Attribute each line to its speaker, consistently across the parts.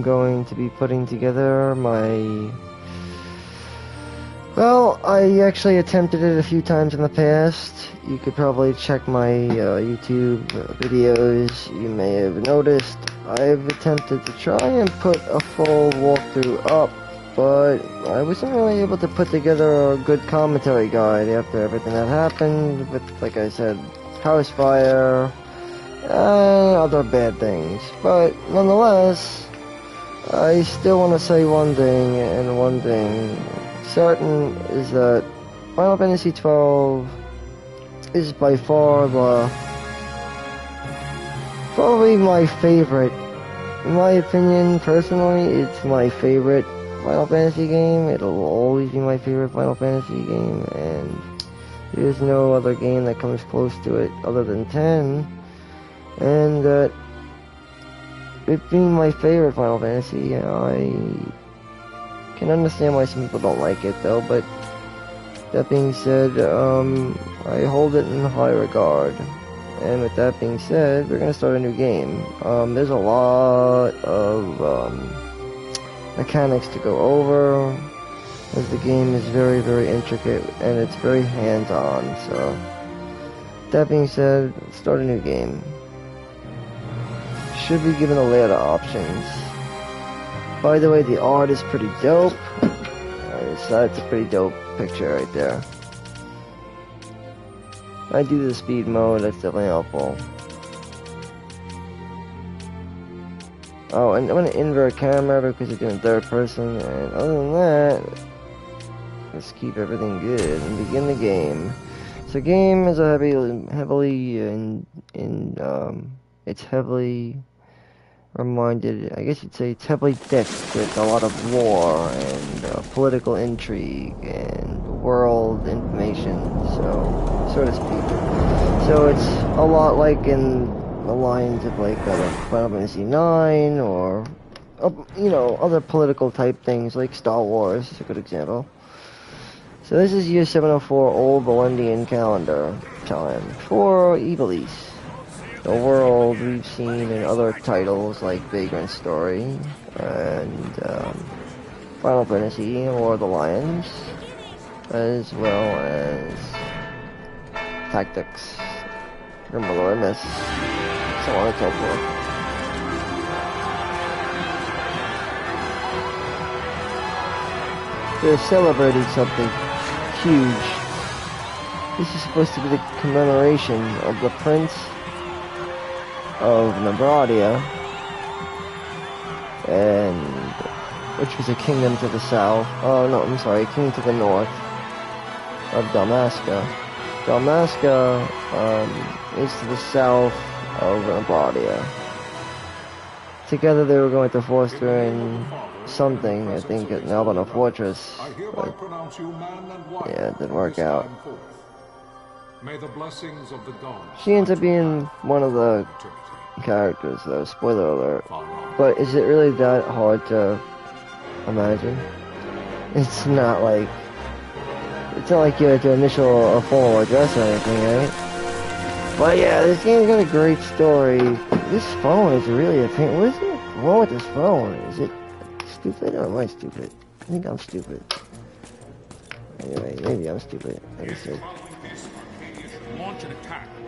Speaker 1: I'm going to be putting together my... Well, I actually attempted it a few times in the past. You could probably check my YouTube videos. You may have noticed I've attempted to try and put a full walkthrough up, but I wasn't really able to put together a good commentary guide after everything that happened with, like I said, house fire and other bad things. But nonetheless, I still want to say one thing, and one thing certain is that Final Fantasy XII is by far probably my favorite. In my opinion, personally, it's my favorite Final Fantasy game. It'll always be my favorite Final Fantasy game, and there's no other game that comes close to it other than 10. And that it being my favorite Final Fantasy, I can understand why some people don't like it though, but that being said, I hold it in high regard. And with that being said, we're gonna start a new game. There's a lot of mechanics to go over, as the game is very, very intricate and it's very hands-on. So, that being said, let's start a new game. Should be given a layout of options. By the way, the art is pretty dope. That's a pretty dope picture right there. I do the speed mode, that's definitely helpful. Oh, and I'm gonna invert camera because it's doing third person, and other than that, let's keep everything good and begin the game. So game is a it's heavily reminded, I guess you'd say it's heavily thick with a lot of war and political intrigue and world information, so to speak. So it's a lot like in the lines of like Final Fantasy IX or other political type things like Star Wars is a good example. So this is year 704 Old Valendian calendar time for Ivalice. The world we've seen in other titles like Vagrant Story and Final Fantasy or the Lions, as well as Tactics, Grimbalormus, so on and so forth. They're celebrating something huge. This is supposed to be the commemoration of the Prince of Nabradia, and which was a kingdom to the south. Oh no, I'm sorry, a kingdom to the north of Dalmasca. Dalmasca is to the south of Nabradia. Together they were going to foster in something, I think, at Nalbana Fortress. But, yeah, it didn't work out.
Speaker 2: May the blessings of the gods.
Speaker 1: She ends up being one of the characters, though. Spoiler alert. But is it really that hard to imagine? It's not like you had to initial a formal address or anything, right? But yeah, this game's got a great story. This phone is really a pain. What is wrong with this phone? Is it stupid or am I stupid? I think I'm stupid. Anyway, maybe I'm stupid. Like I said.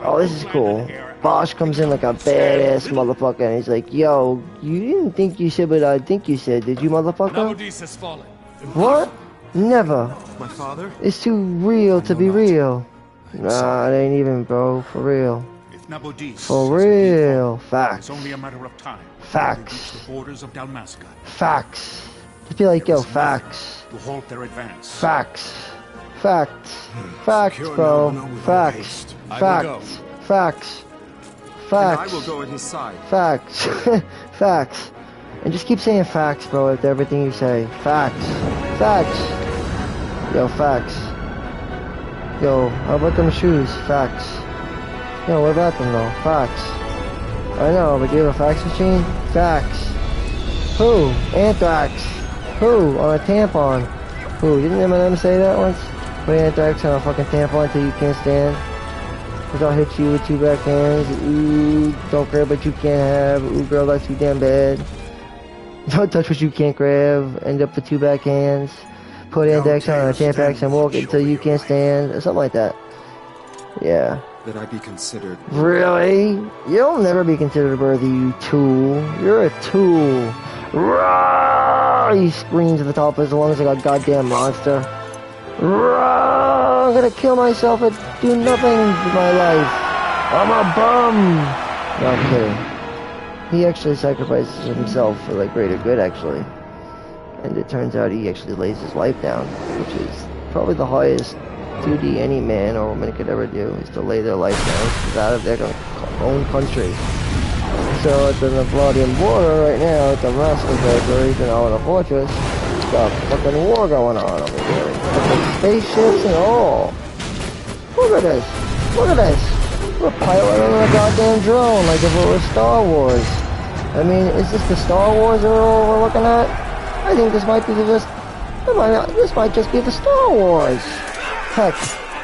Speaker 1: Oh, this is cool. Bosch comes in like a badass motherfucker, and he's like, "Yo, you didn't think you said what I think you said, did you, motherfucker?"
Speaker 3: Has fallen.
Speaker 1: What? Never.
Speaker 3: My father?
Speaker 1: It's too real to be real. Nah, it ain't even, bro. For real. For real. Facts.
Speaker 3: It's only a matter of time.
Speaker 1: Facts.
Speaker 3: The borders of Dalmasca.
Speaker 1: Facts. Just be like, yo, facts.
Speaker 3: To halt their advance.
Speaker 1: Facts. Facts. Facts, bro. Facts. Facts. Facts. Facts.
Speaker 4: I will go at his side.
Speaker 1: Facts. Facts. And just keep saying facts, bro, with everything you say. Facts. Facts. Yo, facts. Yo, how about them shoes? Facts. Yo, what about them, though? Facts. I know, but do you have a fax machine? Facts. Who? Anthrax. Who? On a tampon. Who? Didn't Eminem say that once? Put anthrax on a fucking tampon until you can't stand. Cause I'll hit you with two backhands. Ooh, don't care but you can't have. Ooh, girl, that's too damn bad. Don't touch what you can't grab. End up with 2 backhands. Put index on a tampax and walk until you can't stand. Something like that. Yeah.
Speaker 4: That I be considered.
Speaker 1: Really? You'll never be considered worthy, you tool. You're a tool. Roar! He screams at the top of his lungs like a goddamn monster. Roar! I'm gonna kill myself and do nothing with my life. I'm a bum! No, I'm kidding. He actually sacrifices himself for the greater good, actually. And it turns out he actually lays his life down, which is probably the highest duty any man or woman could ever do, is to lay their life down out of their own country. So at the Navradian border right now, at the Moscow territory, even out in a fortress, got fucking war going on over here. Fucking spaceships and all. Look at this. Look at this. We're piloting a goddamn drone like if it was Star Wars. I mean, is this the Star Wars we're looking at? I think this might be this might just be the Star Wars. Heck,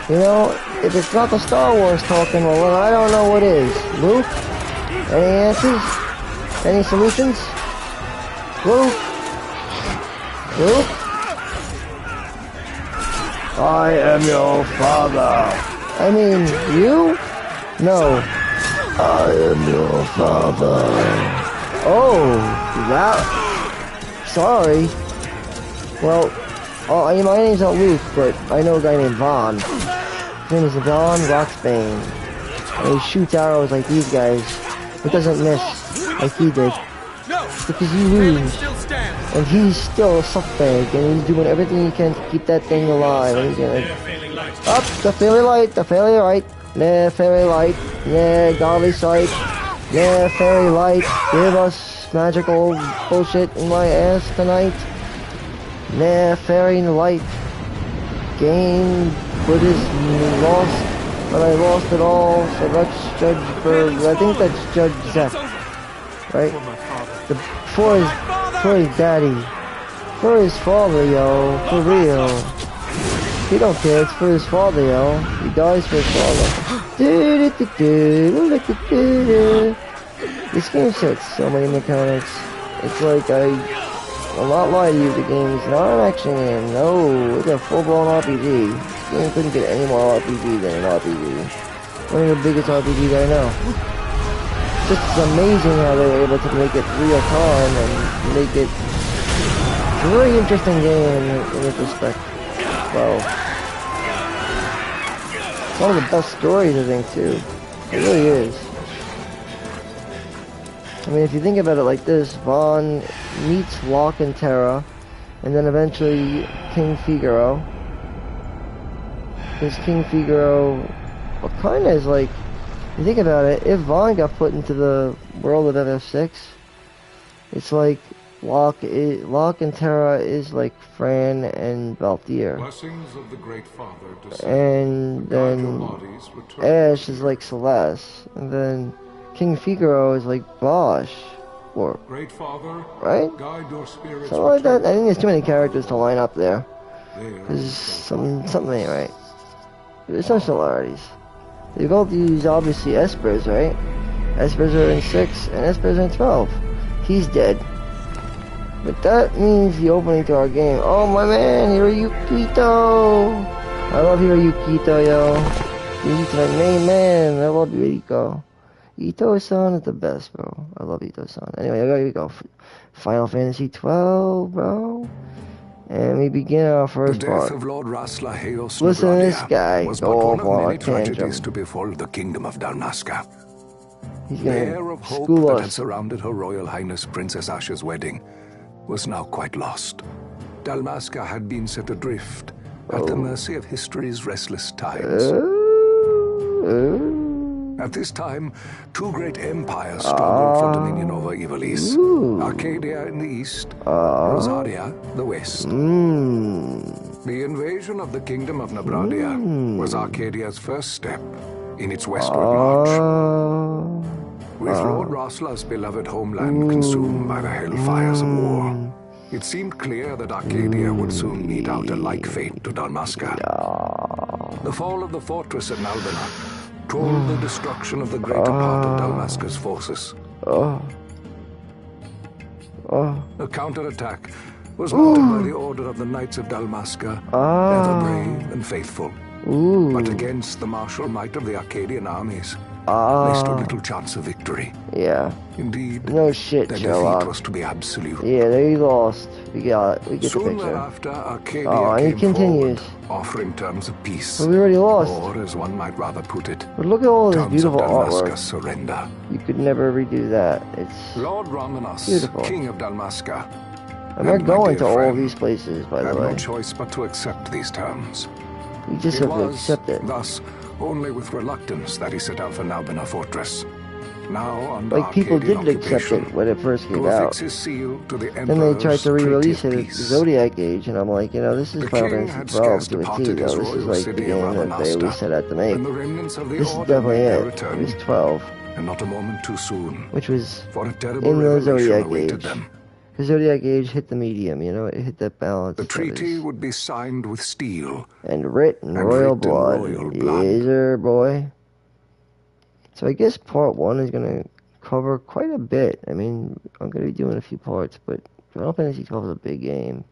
Speaker 1: you know, if it's not the Star Wars talking, well, then I don't know what is. Luke? Any answers? Any solutions? Luke? Luke? I am your father. I mean, you? No. I am your father. Oh, that... Sorry. Well, my name's not Luke, but I know a guy named Vaughn. His name is Vaughn Roxbane. And he shoots arrows like these guys. It doesn't miss like he did. Because you lose. And he's still a suckbag, and he's doing everything he can to keep that thing alive. And he's gonna... Up, the fairy light, the fairy light. Nah, fairy light. Nah, godly sight. Nah, fairy light. Give us magical bullshit in my ass tonight. Nah, fairy light. Game, but is lost, but I lost it all, so let's judge for, I think that's Judge Zep, right? For his daddy. For his father, yo, for real. He don't care, it's for his father, yo. He dies for his father. This game sets so many mechanics. It's like I'll not lie to you, the game is not an action game. No, it's a full-blown RPG. This game couldn't get any more RPG than an RPG. One of the biggest RPGs I know. It's just amazing how they were able to make it real time and make it a very interesting game in this respect. Well, it's one of the best stories, I think, too. It really is. I mean, if you think about it like this, Vaughn meets Locke and Terra, and then eventually King Figaro. Because King Figaro, well, kind of is like, you think about it, if Vaughn got put into the world of FF6, it's like Locke and Terra is like Fran and Valtir.
Speaker 2: Blessings of the Great Father descend.
Speaker 1: And then Ash is like Celeste, and then King Figaro is like Bosch, or
Speaker 2: Great Father,
Speaker 1: right?
Speaker 2: Guide your spirits.
Speaker 1: Something like that. I think there's too many characters to line up there. There's something ain't right. There's some similarities. They've all used obviously Espers, right? Espers are in 6 and Espers are in 12. He's dead. But that means the opening to our game. Oh my man, Hiroyukito! I love Hiroyukito, yo. He's my main man. I love Yuriko. Ito-san is the best, bro. I love Ito-san. Anyway, here we go. Final Fantasy 12, bro. And we begin our first part.
Speaker 5: The death of Lord Rasla Heos
Speaker 1: Listen to this guy
Speaker 5: was
Speaker 1: go
Speaker 5: but
Speaker 1: off
Speaker 5: one
Speaker 1: on
Speaker 5: of
Speaker 1: a
Speaker 5: many tragedies
Speaker 1: tantrum.
Speaker 5: to befall the kingdom of Dalmasca.
Speaker 1: He's
Speaker 5: The air
Speaker 1: gonna
Speaker 5: of hope
Speaker 1: school
Speaker 5: that had
Speaker 1: us.
Speaker 5: surrounded Her Royal Highness Princess Asha's wedding was now quite lost. Dalmasca had been set adrift at the mercy of history's restless tides. At this time, two great empires struggled for dominion over Ivalice. Arcadia in the east, Rosaria the west. The invasion of the kingdom of Nabradia was Arcadia's first step in its westward march. With Lord Rasla's beloved homeland consumed by the hellfires of war, it seemed clear that Arcadia would soon mete out a like fate to Dalmasca. The fall of the fortress at Nalbina told the destruction of the greater part of Dalmasca's forces.
Speaker 1: Oh.
Speaker 5: A counterattack was mounted by the order of the Knights of Dalmasca, ever brave and faithful. But against the martial might of the Arcadian armies, they stood little chance of victory.
Speaker 1: Yeah.
Speaker 5: Indeed,
Speaker 1: No shit,
Speaker 5: their
Speaker 1: Sherlock.
Speaker 5: defeat was to be absolute.
Speaker 1: Yeah, they lost. We get the
Speaker 5: Soon
Speaker 1: picture.
Speaker 5: thereafter, Arcadia
Speaker 1: And
Speaker 5: came
Speaker 1: it continues.
Speaker 5: forward, offering terms of peace.
Speaker 1: But we already lost.
Speaker 5: Or, as one might rather put it,
Speaker 1: But look at all this
Speaker 5: terms
Speaker 1: beautiful
Speaker 5: of Dalmasca's
Speaker 1: artwork.
Speaker 5: surrender.
Speaker 1: You could never redo that. It's
Speaker 5: Lord Romanus,
Speaker 1: beautiful.
Speaker 5: King of Dalmasca.
Speaker 1: And we're
Speaker 5: my
Speaker 1: going
Speaker 5: dear
Speaker 1: to all
Speaker 5: friend,
Speaker 1: these places, by
Speaker 5: I
Speaker 1: the
Speaker 5: have
Speaker 1: way.
Speaker 5: no choice but to accept these terms.
Speaker 1: We just
Speaker 5: It
Speaker 1: have to
Speaker 5: was,
Speaker 1: accept it.
Speaker 5: thus, only with reluctance that he set out for Nalbina Fortress. Now, under
Speaker 1: Like, people
Speaker 5: Arcadian
Speaker 1: did accept
Speaker 5: occupation,
Speaker 1: it when it first came
Speaker 5: to affix
Speaker 1: out.
Speaker 5: his seal to the
Speaker 1: Then they
Speaker 5: Emperor's
Speaker 1: tried to re-release it
Speaker 5: treaty of
Speaker 1: as
Speaker 5: peace.
Speaker 1: Zodiac Age, and I'm like, you know, this is
Speaker 5: The
Speaker 1: Final
Speaker 5: king
Speaker 1: Fantasy
Speaker 5: had
Speaker 1: 12
Speaker 5: scarce
Speaker 1: to a T,
Speaker 5: departed
Speaker 1: though.
Speaker 5: his
Speaker 1: This is
Speaker 5: royal
Speaker 1: like the
Speaker 5: city
Speaker 1: game
Speaker 5: of
Speaker 1: that they always set out to make.
Speaker 5: when the remnants of the
Speaker 1: This is
Speaker 5: order
Speaker 1: definitely
Speaker 5: made their
Speaker 1: it.
Speaker 5: return,
Speaker 1: It was 12,
Speaker 5: and not a moment too soon,
Speaker 1: which was
Speaker 5: for a terrible
Speaker 1: in the
Speaker 5: revelation
Speaker 1: Zodiac
Speaker 5: awaited
Speaker 1: Age.
Speaker 5: them.
Speaker 1: The Zodiac Age hit the medium, you know, it hit that balance.
Speaker 5: The
Speaker 1: that
Speaker 5: treaty
Speaker 1: was-
Speaker 5: would be signed with steel.
Speaker 1: and writ in
Speaker 5: and
Speaker 1: royal
Speaker 5: writ in
Speaker 1: blood.
Speaker 5: royal blood.
Speaker 1: Yes, sir, boy. So I guess part 1 is going to cover quite a bit. I mean, I'm going to be doing a few parts, but Final Fantasy 12 is a big game.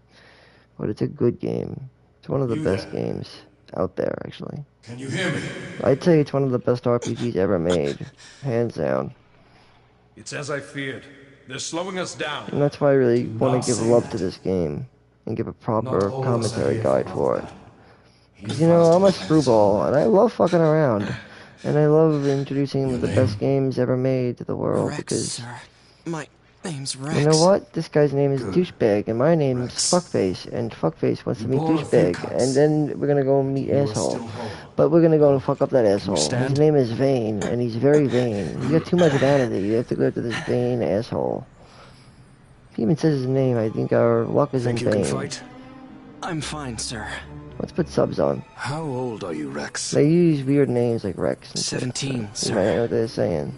Speaker 1: But it's a good game. It's one of the best games out there, actually.
Speaker 4: Can you hear me?
Speaker 1: I'd say it's one of the best RPGs ever made. Hands down.
Speaker 4: It's as I feared. They're slowing us down.
Speaker 1: And that's why I really
Speaker 4: Do
Speaker 1: want
Speaker 4: not
Speaker 1: to give
Speaker 4: say
Speaker 1: love
Speaker 4: that.
Speaker 1: to this game. And give a
Speaker 4: Not
Speaker 1: proper
Speaker 4: all of us are
Speaker 1: commentary
Speaker 4: here
Speaker 1: guide
Speaker 4: for
Speaker 1: for it.
Speaker 4: combat.
Speaker 1: Because, you know, I'm a screwball, and I love fucking around. And I love introducing
Speaker 4: Your
Speaker 1: the
Speaker 4: name?
Speaker 1: best games ever made to the world,
Speaker 6: Rex,
Speaker 1: because,
Speaker 6: sir. My name's Rex.
Speaker 1: you know what? This guy's name is
Speaker 5: Good.
Speaker 1: Douchebag, and my name's
Speaker 4: Rex.
Speaker 1: Fuckface, and Fuckface wants to
Speaker 4: You
Speaker 1: meet
Speaker 4: bore a few
Speaker 1: Douchebag,
Speaker 4: cuts.
Speaker 1: and then we're gonna go and meet
Speaker 4: You are
Speaker 1: Asshole.
Speaker 4: still whole.
Speaker 1: But we're gonna go and fuck up that asshole. His
Speaker 4: Understand?
Speaker 1: name is Vane, and he's very vain. He's got too much vanity. You have to go to this vain asshole. If he even says his name, I think our luck is
Speaker 3: Think
Speaker 1: in
Speaker 3: you can
Speaker 1: vain.
Speaker 3: fight?
Speaker 6: I'm fine, sir.
Speaker 1: Let's put subs on.
Speaker 3: How old are you, Rex?
Speaker 1: They use weird names like Rex and shit.
Speaker 6: 17,
Speaker 1: You might
Speaker 6: sir.
Speaker 1: know what they're saying.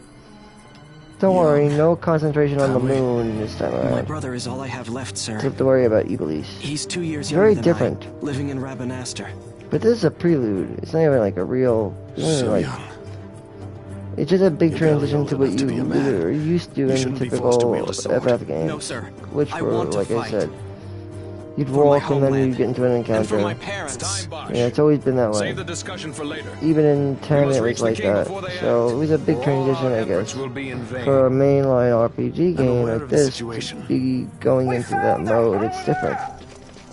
Speaker 1: Don't worry, no concentration on the
Speaker 4: Family.
Speaker 1: moon this time
Speaker 6: My
Speaker 1: around.
Speaker 6: brother is all I have left,
Speaker 1: You
Speaker 6: sir.
Speaker 1: have to worry about Iblis.
Speaker 6: He's 2 years
Speaker 1: It's
Speaker 6: younger
Speaker 1: very
Speaker 6: than
Speaker 1: different.
Speaker 6: I, living in Rabanaster.
Speaker 1: But this is a prelude. It's not even like a real... It's not even
Speaker 4: So
Speaker 1: like...
Speaker 4: young.
Speaker 1: It's just a big
Speaker 4: You're barely
Speaker 1: transition
Speaker 4: old
Speaker 1: to what
Speaker 4: enough to
Speaker 1: you
Speaker 4: be a man.
Speaker 1: are used to
Speaker 4: You
Speaker 1: in
Speaker 4: shouldn't be forced to
Speaker 1: typical
Speaker 4: wield a sword.
Speaker 1: FF games.
Speaker 6: No, sir.
Speaker 1: Which
Speaker 6: I
Speaker 1: were,
Speaker 6: want to
Speaker 1: like I
Speaker 6: fight.
Speaker 1: said, you'd
Speaker 6: For my
Speaker 1: walk and then
Speaker 6: homeland.
Speaker 1: you'd get into an
Speaker 6: And for
Speaker 1: encounter.
Speaker 6: my parents.
Speaker 1: Yeah, it's always been that way.
Speaker 4: Save the discussion for later.
Speaker 1: Even in 10
Speaker 4: must
Speaker 1: it
Speaker 4: reach
Speaker 1: was
Speaker 4: the
Speaker 1: like
Speaker 4: king
Speaker 1: that.
Speaker 4: before they
Speaker 1: So
Speaker 4: act.
Speaker 1: it was a big
Speaker 4: Or all
Speaker 1: transition,
Speaker 4: our
Speaker 1: I
Speaker 4: efforts
Speaker 1: guess.
Speaker 4: will be in vain.
Speaker 1: For a mainline RPG game
Speaker 3: aware
Speaker 1: like
Speaker 3: of the
Speaker 1: this,
Speaker 3: situation.
Speaker 1: to be going into that mode, it's different.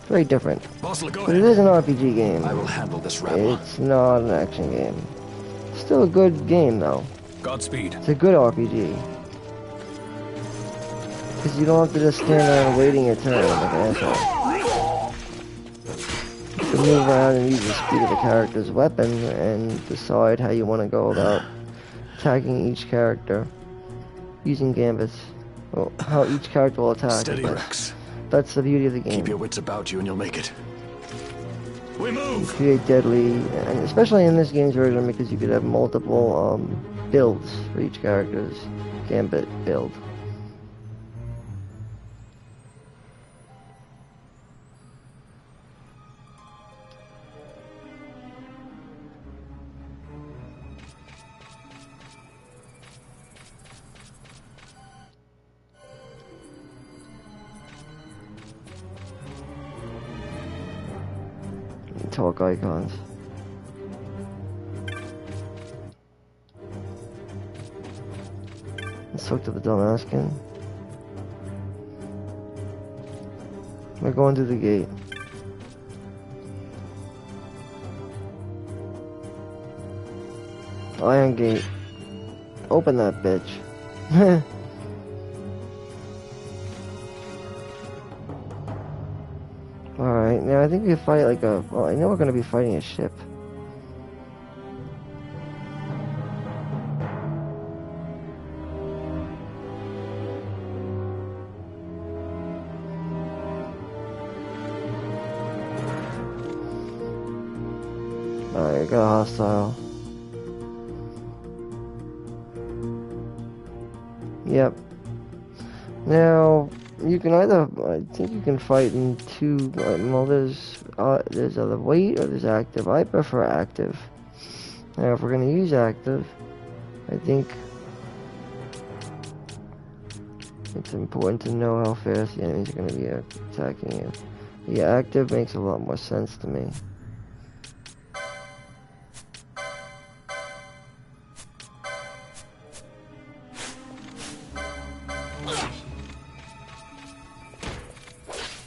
Speaker 1: Very different.
Speaker 3: Bossel, go
Speaker 1: But it
Speaker 3: ahead.
Speaker 1: is an RPG game.
Speaker 3: I will handle this rabble.
Speaker 1: It's not an action game. Still a good game, though.
Speaker 4: Godspeed.
Speaker 1: It's a good RPG. Because you don't have to just stand around waiting your turn like an asshole. You can move around and use the speed of the character's weapon and decide how you want to go about attacking each character using gambits. Well, how each character will attack.
Speaker 3: Steady,
Speaker 1: but
Speaker 3: Rex.
Speaker 1: that's the beauty of the game.
Speaker 3: Keep your wits about you and you'll make it. We move!
Speaker 1: Create deadly, and especially in this game's version, because you could have multiple builds for each character's gambit build. Talk icons. Let's talk to the Damascan. We're going through the gate. Iron gate. Open that bitch. Alright, now I think we fight like a... Well, I know we're gonna be fighting a ship. Alright, I got a hostile. Yep. Now, you can either, I think you can fight in two, well, there's either wait or there's active. I prefer active. Now, if we're going to use active, I think It's important to know how fast the enemies are going to be attacking you. The active makes a lot more sense to me.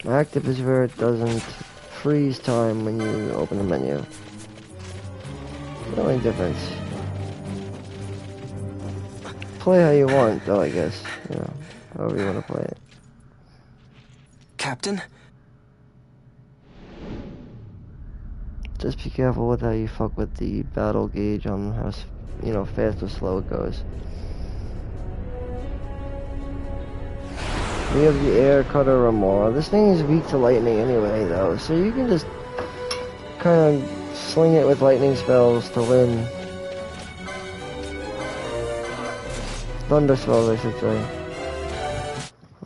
Speaker 1: Active is where it doesn't freeze time when you open the menu. The only difference. Play how you want, though, I guess. You know, however you want to play it.
Speaker 6: Captain?
Speaker 1: Just be careful with how you fuck with the battle gauge on how, you know, fast or slow it goes. We have the air cutter Remora. This thing is weak to lightning anyway, though, so you can just kind of sling it with lightning spells to win. Thunder spells, I should say.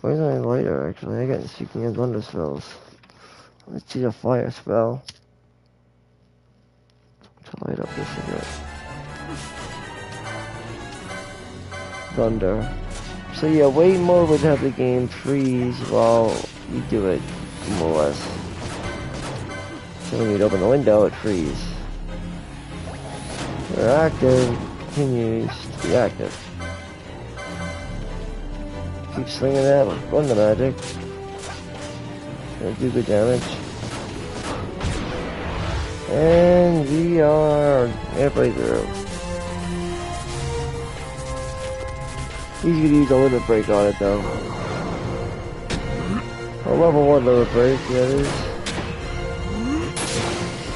Speaker 1: Where's my lighter, actually? I got, speaking of thunder spells. Let's see a fire spell. To light up this cigarette. Thunder. So yeah, wait mode would have the game freeze while you do it, more or less. So when you'd open the window, it freeze. Your active continues to be active. Keep slinging that with thunder magic. Gonna do good damage. And we are halfway through. He's gonna use a limit break on it though. A level 1 limit break, that is.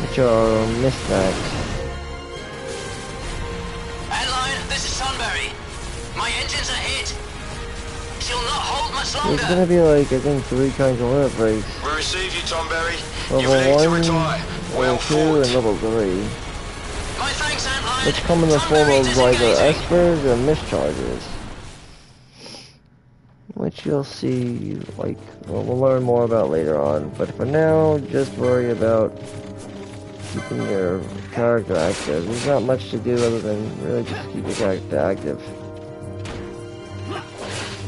Speaker 1: Which are mismatched.
Speaker 7: Headline, this is Sunbury. My engines are hit. She'll not hold much longer.
Speaker 1: There's gonna be like, I think, 3 kinds of limit breaks.
Speaker 3: We receive you, Tomberry.
Speaker 1: Level 1, level 2, and level 3.
Speaker 7: My thanks, Antline.
Speaker 1: Which come in the form of either espers or mischarges. Which you'll see, like, well, we'll learn more about later on. But for now, just worry about keeping your character active. There's not much to do other than really just keep your character active.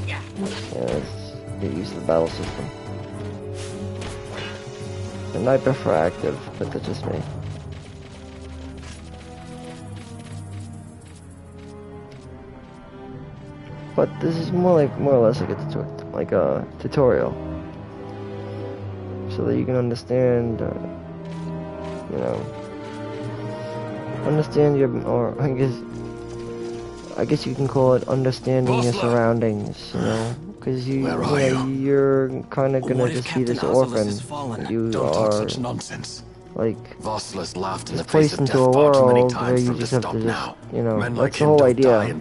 Speaker 1: Yeah, let's get used to the battle system. And I prefer active, but that's just me. But this is more or less like a tutorial, so that you can understand, you know, understand your, or I guess you can call it understanding your surroundings, you know, because you're kind of gonna just be this orphan. You are like just placed into a world where you just have to just, you know, that's the whole idea.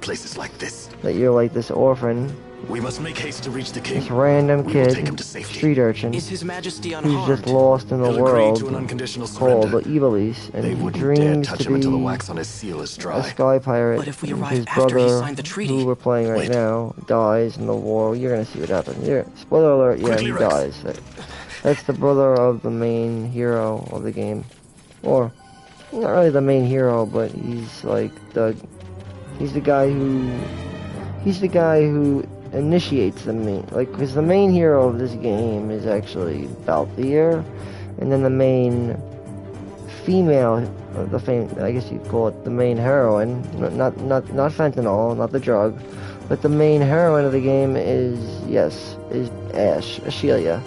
Speaker 1: That you're like this orphan,
Speaker 3: We must make haste to reach the king.
Speaker 1: this random
Speaker 3: We will
Speaker 1: kid,
Speaker 3: take him to safety.
Speaker 1: street urchin,
Speaker 6: Is His Majesty
Speaker 1: who's
Speaker 6: unharmed?
Speaker 1: just lost in the
Speaker 3: He'll agree
Speaker 1: world
Speaker 3: to an unconditional
Speaker 1: called the
Speaker 3: surrender.
Speaker 1: Evilise, and
Speaker 3: They
Speaker 1: he
Speaker 3: wouldn't dare
Speaker 1: dreams
Speaker 3: touch
Speaker 1: to
Speaker 3: him until the
Speaker 1: be
Speaker 3: wax on his seal is
Speaker 1: a
Speaker 3: dry.
Speaker 1: sky pirate.
Speaker 6: But if we
Speaker 1: And
Speaker 6: arrive
Speaker 1: his
Speaker 6: after he
Speaker 1: brother,
Speaker 6: signed the treaty?
Speaker 1: who we're playing right
Speaker 3: Wait.
Speaker 1: now, dies in the war. You're gonna see what happens. Spoiler alert, yeah,
Speaker 3: Quickly,
Speaker 1: he
Speaker 3: Rex.
Speaker 1: dies. That's the brother of the main hero of the game. Or, not really the main hero, but he's like he's the guy who initiates the main, like, because the main hero of this game is actually Balthier, and then the main female, I guess you'd call it the main heroine, not fentanyl, not the drug, but the main heroine of the game is Ash, Ashelia.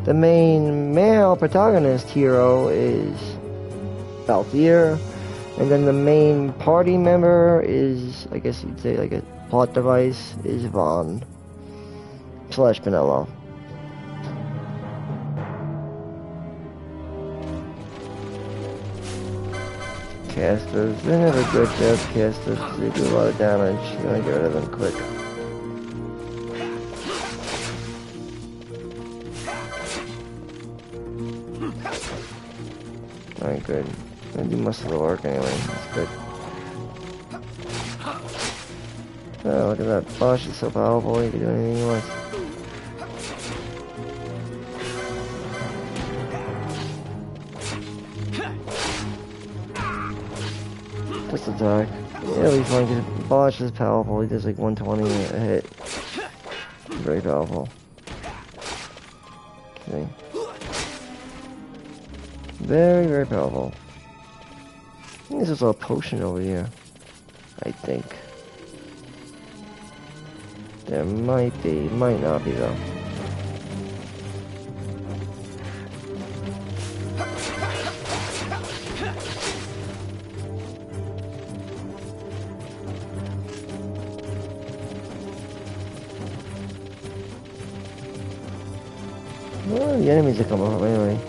Speaker 1: The main male protagonist hero is Balthier, and then the main party member is, I guess you'd say like a plot device, is Vaughn / Benello. Casters, they're never good jobs, casters, they do a lot of damage. You wanna get rid of them quick. Alright, good. I do most of the work anyway, that's good. Oh, look at that. Bosch is so powerful, he can do anything he wants. Just attack. Yeah, it'll be fun because Bosch is powerful, he does like 120 a hit. very powerful. See? Very, very powerful. I think there's a potion over here. I think. There might be, might not be though. Well, the enemies are coming up anyway.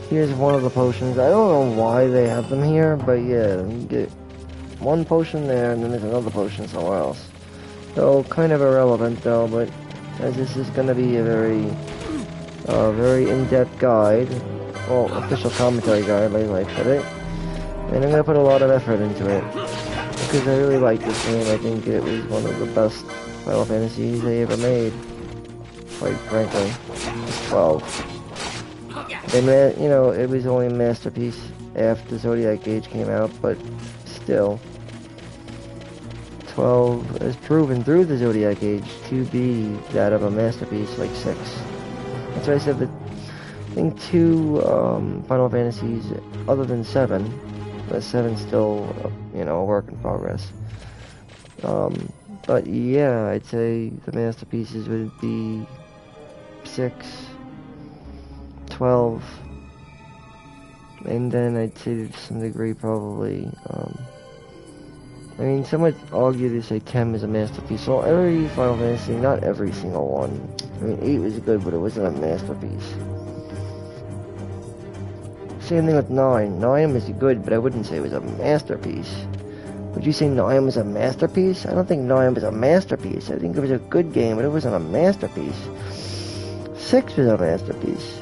Speaker 1: Here's one of the potions. I don't know why they have them here, but yeah, you get one potion there, and then there's another potion somewhere else. So, kind of irrelevant though, but as this is going to be a very in-depth guide, well, official commentary guide, like I put it, and I'm going to put a lot of effort into it, because I really like this game. I think it was one of the best Final Fantasies they ever made, quite frankly. It's 12. And, you know, it was only a masterpiece after Zodiac Age came out, but still, 12 is proven through the Zodiac Age to be that of a masterpiece like 6. That's why I said that I think 2 Final Fantasies other than 7, but 7's still, you know, a work in progress. But yeah, I'd say the masterpieces would be 6, 12, and then I'd say to some degree probably, I mean, some would argue to say 10 is a masterpiece. So every Final Fantasy, not every single one. I mean, 8 was good, but it wasn't a masterpiece. Same thing with 9. 9 was good, but I wouldn't say it was a masterpiece. Would you say 9 was a masterpiece? I don't think 9 was a masterpiece. I think it was a good game, but it wasn't a masterpiece. 6 was a masterpiece.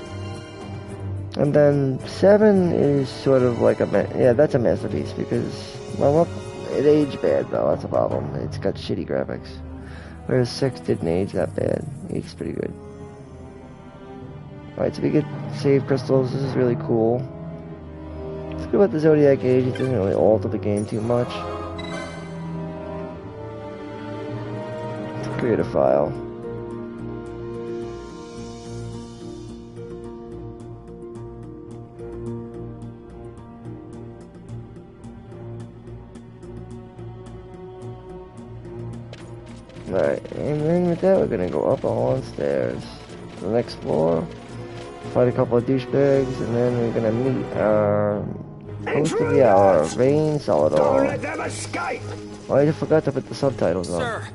Speaker 1: And then 7 is sort of like yeah, that's a masterpiece because, well, it aged bad though, that's a problem. It's got shitty graphics. Whereas 6 didn't age that bad. It aged pretty good. Alright, so we get save crystals. This is really cool. It's good with the Zodiac Age. It doesn't really alter the game too much. Let's create a file. Alright, and then with that we're gonna go up on stairs to the next floor, fight a couple of douchebags, and then we're gonna meet our host of the hour, Vayne Solidor.
Speaker 5: Don't let them escape!
Speaker 1: Oh, I forgot to put the subtitles on.
Speaker 6: Sir,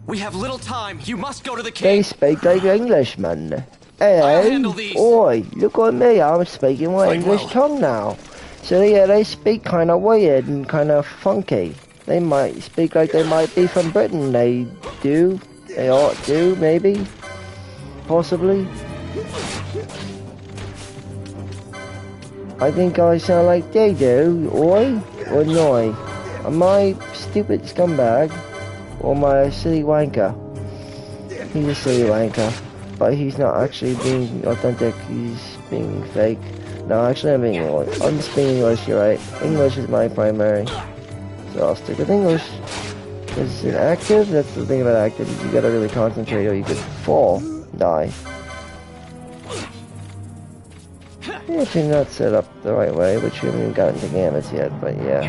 Speaker 6: we have little time. You must go to the
Speaker 1: They
Speaker 6: king.
Speaker 1: speak like Englishmen.
Speaker 6: I'll
Speaker 1: Hey,
Speaker 6: handle these.
Speaker 1: oi, look at me, I'm speaking my
Speaker 5: Fight
Speaker 1: English
Speaker 5: well.
Speaker 1: tongue now. So yeah, they speak kind of weird and kind of funky. They might speak like they might be from Britain. They do. They ought to, maybe. Possibly. I think I sound like they do. Oi or noi. Am I stupid scumbag? Or am I a silly wanker? He's a silly wanker. But he's not actually being authentic. He's being fake. No, actually I'm being English. I'm just being English, you're right. English is my primary. So I'll stick with English. Is it active? That's the thing about active. You gotta really concentrate or you could fall. Die. If you're not set up the right way, which we haven't even gotten to Gambits yet, but yeah.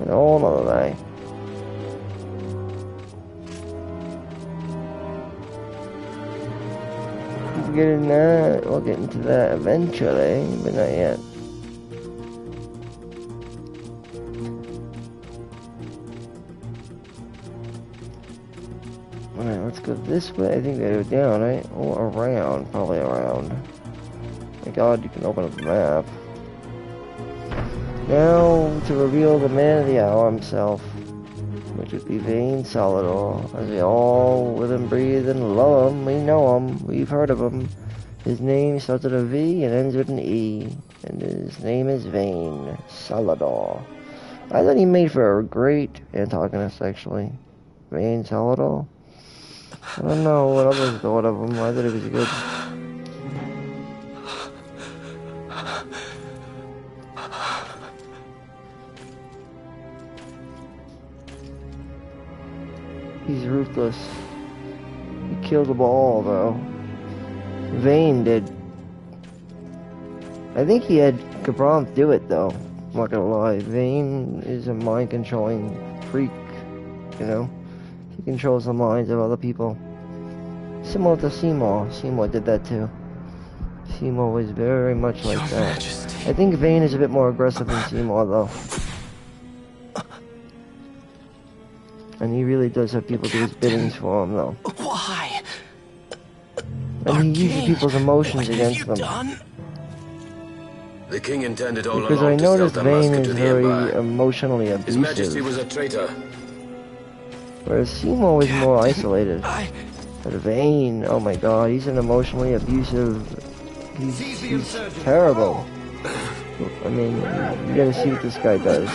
Speaker 1: And a whole nother day. We'll get in that. We'll get into that eventually, but not yet. Alright, let's go this way. I think they go down, right? Or around. Probably around. Thank God you can open up the map. Now, to reveal the man of the hour himself, which would be Vayne Solidor. As we all live and breathe and love him, we know him, we've heard of him. His name starts with a V and ends with an E, and his name is Vayne Solidor. I thought he made for a great antagonist, actually. Vayne Solidor. I don't know what others thought of him. I thought he was good. He's ruthless. He killed them all, though. Vayne did. I think he had Gabranth do it, though. I'm not gonna lie. Vayne is a mind-controlling freak, you know? He controls the minds of other people. Similar to Seymour. Seymour did that, too. Seymour was very much like
Speaker 6: Your
Speaker 1: that.
Speaker 6: Majesty.
Speaker 1: I think Vayne is a bit more aggressive than Seymour, though. And he really does have people do his biddings for him, though.
Speaker 6: Why?
Speaker 1: And he uses people's emotions
Speaker 6: What have
Speaker 1: against
Speaker 6: you
Speaker 1: them.
Speaker 6: done?
Speaker 3: The king intended all
Speaker 1: Because
Speaker 3: along
Speaker 1: I
Speaker 3: to sell
Speaker 1: noticed
Speaker 3: Damascus
Speaker 1: Vayne
Speaker 3: to
Speaker 1: is
Speaker 3: the
Speaker 1: very
Speaker 3: Empire.
Speaker 1: emotionally
Speaker 3: His Majesty
Speaker 1: abusive.
Speaker 3: was a traitor.
Speaker 1: Whereas Seymour was more
Speaker 6: Captain,
Speaker 1: isolated. But Vayne, oh my god, he's an emotionally abusive... He's terrible. I mean, you gotta see what this guy does.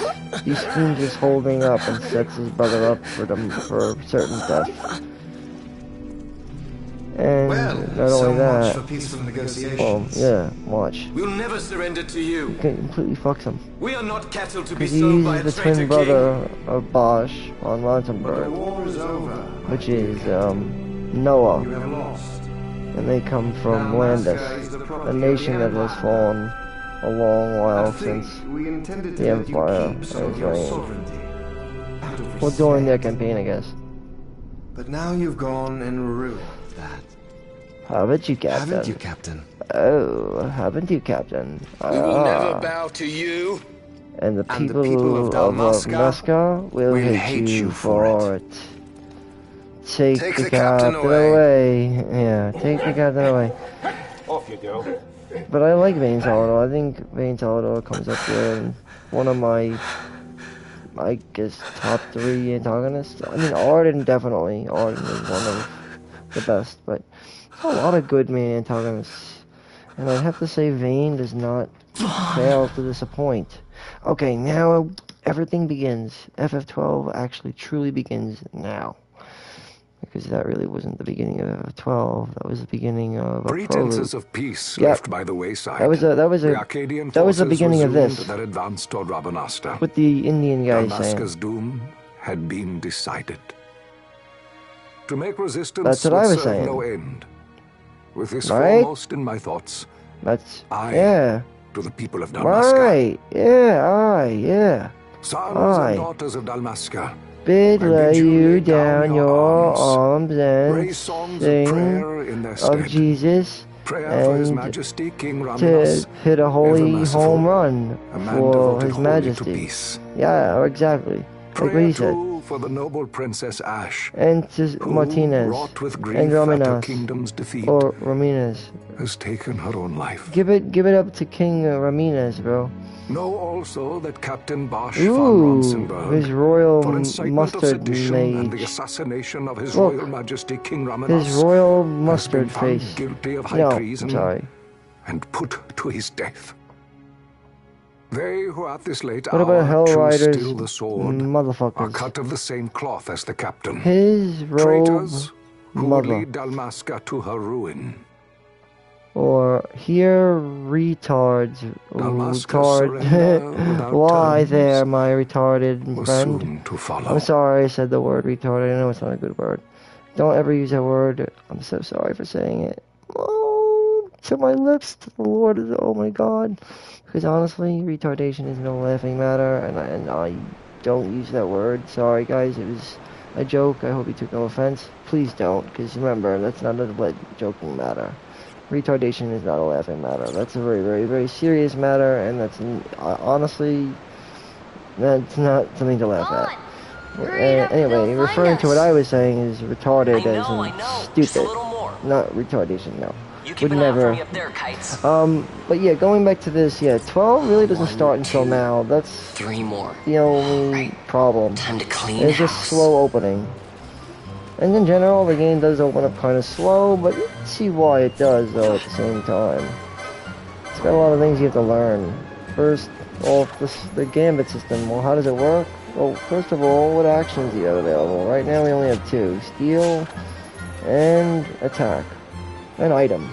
Speaker 1: He schemes his holding up and sets his brother up for certain death. And not only that,
Speaker 8: for peaceful negotiations.
Speaker 1: well, yeah, watch.
Speaker 3: We'll never surrender to you.
Speaker 1: He completely fucks him.
Speaker 3: We are not cattle to be
Speaker 1: Because he
Speaker 3: sold by a
Speaker 1: uses the
Speaker 3: traitor
Speaker 1: twin
Speaker 3: king.
Speaker 1: brother of Bosch on
Speaker 8: The
Speaker 1: Lantenberg,
Speaker 8: war is over.
Speaker 1: which is Noah,
Speaker 8: You have lost.
Speaker 1: and they come from
Speaker 8: Damascus
Speaker 1: Landis,
Speaker 8: is the
Speaker 1: a
Speaker 8: property
Speaker 1: nation
Speaker 8: of
Speaker 1: that
Speaker 8: the
Speaker 1: has
Speaker 8: Empire.
Speaker 1: fallen a long
Speaker 8: I
Speaker 1: while
Speaker 8: think
Speaker 1: since
Speaker 8: we intended
Speaker 1: the
Speaker 8: to let you
Speaker 1: Empire
Speaker 8: keep some of
Speaker 1: has
Speaker 8: your
Speaker 1: reigned.
Speaker 8: sovereignty. Out of
Speaker 1: Well, during their
Speaker 8: respect.
Speaker 1: campaign, I guess.
Speaker 8: But now you've gone and ruined that.
Speaker 1: Haven't you, Captain?
Speaker 8: Haven't you, Captain?
Speaker 1: Oh, haven't you, Captain?
Speaker 3: We will never
Speaker 1: Ah.
Speaker 3: bow to you.
Speaker 1: And the
Speaker 8: And the
Speaker 1: people,
Speaker 8: people of
Speaker 1: of
Speaker 8: Dalmasca
Speaker 1: Dalmasca will hate you for it. Take the captain away. Yeah, take the captain away.
Speaker 2: Off you go.
Speaker 1: But I like Vayne Salvador. I think Vayne Salvador comes up here in one of my, I guess, top 3 antagonists. I mean, Arden definitely. Arden is one of the best, but there's a lot of good main antagonists. And I'd have to say Vayne does not fail to disappoint. Okay, now everything begins. FF12 actually truly begins now. Because that really wasn't the beginning of FF12. That was the beginning of a
Speaker 5: Pretenses
Speaker 1: prelude.
Speaker 5: of peace
Speaker 1: Yep.
Speaker 5: left by the wayside.
Speaker 1: That was
Speaker 5: the
Speaker 1: the
Speaker 5: Arcadian
Speaker 1: beginning of
Speaker 5: resumed
Speaker 1: this.
Speaker 5: their advance toward Rabanasta.
Speaker 1: With the Indian guy
Speaker 5: Damascus'
Speaker 1: saying.
Speaker 5: doom had been decided. To make resistance
Speaker 1: That's what
Speaker 5: would
Speaker 1: I was
Speaker 5: serve
Speaker 1: saying.
Speaker 5: no end. With this
Speaker 1: Right?
Speaker 5: foremost in my thoughts,
Speaker 1: That's
Speaker 5: I,
Speaker 1: yeah.
Speaker 5: to the people of Dalmasca,
Speaker 1: Right. Yeah.
Speaker 5: sons
Speaker 1: Aye.
Speaker 5: and daughters of Dalmasca,
Speaker 1: Bid
Speaker 5: I
Speaker 1: lay
Speaker 5: bid you
Speaker 1: you
Speaker 5: lay
Speaker 1: down your arms and
Speaker 5: raise songs of
Speaker 1: sing
Speaker 5: prayer in their
Speaker 1: of
Speaker 5: stead.
Speaker 1: Jesus
Speaker 5: Prayer for His
Speaker 1: and
Speaker 5: Majesty King
Speaker 1: to
Speaker 5: Raminas,
Speaker 1: hit a holy
Speaker 5: merciful,
Speaker 1: home run
Speaker 5: a man
Speaker 1: for
Speaker 5: devoted
Speaker 1: His
Speaker 5: wholly to
Speaker 1: Majesty.
Speaker 5: peace.
Speaker 1: Yeah, exactly. Like what
Speaker 5: Prayer
Speaker 1: he said.
Speaker 5: too for the noble Princess Ash,
Speaker 1: And to
Speaker 5: who,
Speaker 1: Martinez
Speaker 5: wrought with grief
Speaker 1: and
Speaker 5: at her
Speaker 1: Romanas
Speaker 5: kingdom's defeat,
Speaker 1: or Ramirez.
Speaker 5: has taken her own life.
Speaker 1: Give it up to King Ramirez, bro.
Speaker 5: Know also that Captain Bosch von
Speaker 1: Ooh,
Speaker 5: Ronsenberg,
Speaker 1: his royal
Speaker 5: for incitement of
Speaker 1: mustard
Speaker 5: sedition and the
Speaker 1: mage.
Speaker 5: assassination of His
Speaker 1: Look,
Speaker 5: Royal Majesty King Raminas,
Speaker 1: His royal
Speaker 5: has been
Speaker 1: mustard
Speaker 5: found
Speaker 1: face.
Speaker 5: guilty of high
Speaker 1: No,
Speaker 5: treason
Speaker 1: I'm sorry.
Speaker 5: and put to his death. They who at this late
Speaker 1: What about
Speaker 5: hour
Speaker 1: Hell
Speaker 5: choose
Speaker 1: Riders,
Speaker 5: still the sword are
Speaker 1: motherfuckers?
Speaker 5: cut of the same cloth as the captain.
Speaker 1: His robe,
Speaker 5: Traitors who would
Speaker 1: mother.
Speaker 5: lead Dalmasca to her ruin.
Speaker 1: Or here retards.
Speaker 5: Damascus surrender without
Speaker 1: Lie
Speaker 5: terms
Speaker 1: there, my retarded
Speaker 5: was
Speaker 1: friend.
Speaker 5: soon to follow.
Speaker 1: I'm sorry I said the word retarded. I know it's not a good word. Don't ever use that word. I'm so sorry for saying it. Oh, to my lips, to the Lord. Oh my God. Because honestly, retardation is no laughing matter, and I don't use that word. Sorry, guys. It was a joke. I hope you took no offense. Please don't, because remember, that's not a joking matter. Retardation is not a laughing matter. That's a very, very, very serious matter, and that's honestly, that's not something to laugh at. Anyway, referring to what I was saying is retarded as in
Speaker 7: Just a
Speaker 1: stupid,
Speaker 7: little more.
Speaker 1: not retardation. No,
Speaker 7: You
Speaker 1: would
Speaker 7: keep an eye out for
Speaker 1: never.
Speaker 7: me up there, Kites.
Speaker 1: But yeah, going back to this, yeah, 12 really doesn't start until now. That's
Speaker 7: 3 more.
Speaker 1: the only problem.
Speaker 7: Time to clean
Speaker 1: It's just
Speaker 7: house.
Speaker 1: slow opening. And in general, the game does open up kind of slow, but you can see why it does, though, at the same time. It's got a lot of things you have to learn. First off, the gambit system. Well, how does it work? Well, first of all, what actions do you have available? Right now, we only have 2. Steal and attack. An item.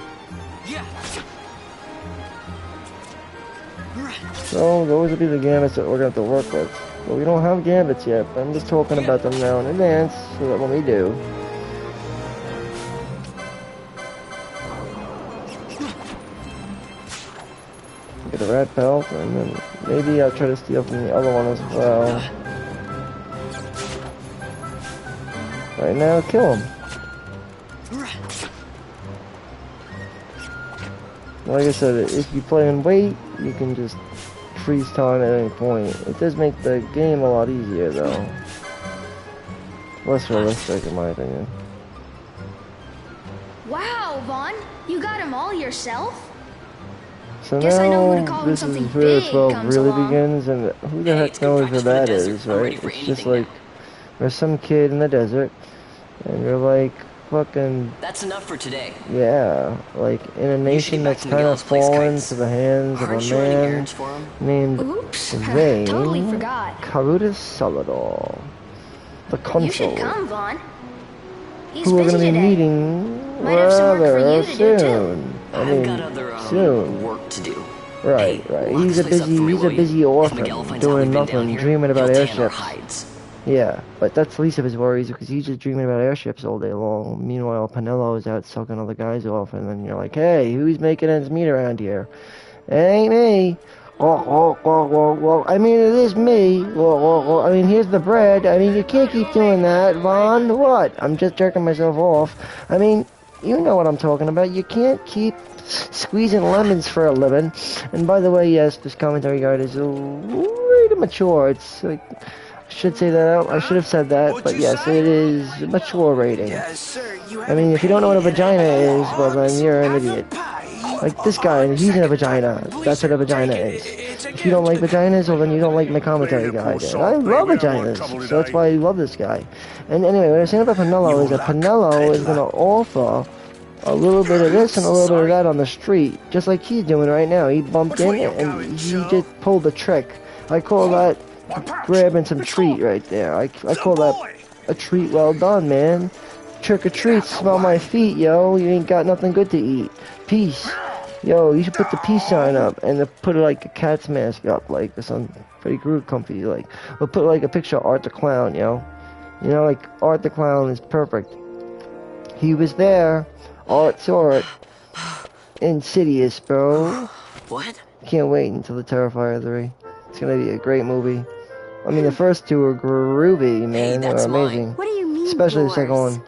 Speaker 1: So, those would be the gambits that we're going to have to work with. But we don't have gambits yet, but I'm just talking about them now in advance, so that when we do... Get a rat pelt, and then maybe I'll try to steal from the other one as well. Right now, kill him. Like I said, if you play and wait, you can just freeze time at any point. It does make the game a lot easier, though. Less realistic, in my opinion.
Speaker 9: Wow, Vaughn, you got them all yourself?
Speaker 1: So
Speaker 9: Guess I know who to
Speaker 1: now,
Speaker 9: call when
Speaker 1: this
Speaker 9: something
Speaker 1: is where
Speaker 9: big
Speaker 1: 12
Speaker 9: comes
Speaker 1: really
Speaker 9: along.
Speaker 1: begins, and who the heck knows where that is, right? It's just like, there's some kid in the desert, and you're like, fucking...
Speaker 7: That's enough for today.
Speaker 1: Yeah, like, in a nation that's kind of fallen to the hands of a man named Vane
Speaker 9: Totally forgot.
Speaker 1: Carudus Salador, the consul,
Speaker 9: You should come, Vaughn. He's
Speaker 1: who we're
Speaker 9: busy
Speaker 1: going to be
Speaker 9: today.
Speaker 1: meeting
Speaker 9: Might have some work for
Speaker 1: rather
Speaker 9: you to do, too.
Speaker 1: soon. I
Speaker 7: I've got
Speaker 1: mean,
Speaker 7: other
Speaker 1: soon.
Speaker 7: work to do.
Speaker 1: Right,
Speaker 7: Hey,
Speaker 1: right.
Speaker 7: lock
Speaker 1: He's
Speaker 7: this
Speaker 1: a
Speaker 7: place up for me,
Speaker 1: busy
Speaker 7: will you? If
Speaker 1: orphan,
Speaker 7: Miguel finds out we've
Speaker 1: doing
Speaker 7: been down
Speaker 1: nothing,
Speaker 7: here,
Speaker 1: dreaming about
Speaker 7: he'll tan our
Speaker 1: airships.
Speaker 7: hides.
Speaker 1: Yeah, but that's the least of his worries because he's just dreaming about airships all day long. Meanwhile, Pinello is out sucking other guys off, and then you're like, hey, who's making ends meet around here? It ain't me. I mean, it is me. I mean, here's the bread. I mean, you can't keep doing that, Vaughn. What? I'm just jerking myself off. I mean, you know what I'm talking about. You can't keep squeezing lemons for a living. And by the way, yes, this commentary guide is really mature. It's like... I should say that out. I should have said that, but yes, it is mature rating. I mean, if you don't know what a vagina is, well then you're an idiot. Like this guy, he's in a vagina. That's what a vagina is. If you don't like vaginas, well then you don't like my commentary guide. And I love vaginas, so that's why I love this guy. And anyway, what I'm saying about Pinello is that Pinello is going to offer a little bit of this and a little bit of that on the street, just like he's doing right now. He bumped in and he just pulled the trick. I call that grabbing some treat right there. I call that a treat well done, man. Trick or treat, smell my feet, yo. You ain't got nothing good to eat. Peace. Yo, you should put the peace sign up and put like a cat's mask up, like some pretty Groot comfy, like. Or put like a picture of Art the Clown, yo. You know, like Art the Clown is perfect. He was there. Art saw it. Insidious, bro.
Speaker 7: What?
Speaker 1: Can't wait until the Terrifier 3. It's gonna be a great movie. I mean, the first two are groovy, man. They're amazing.
Speaker 10: What do you mean,
Speaker 1: Especially the second one.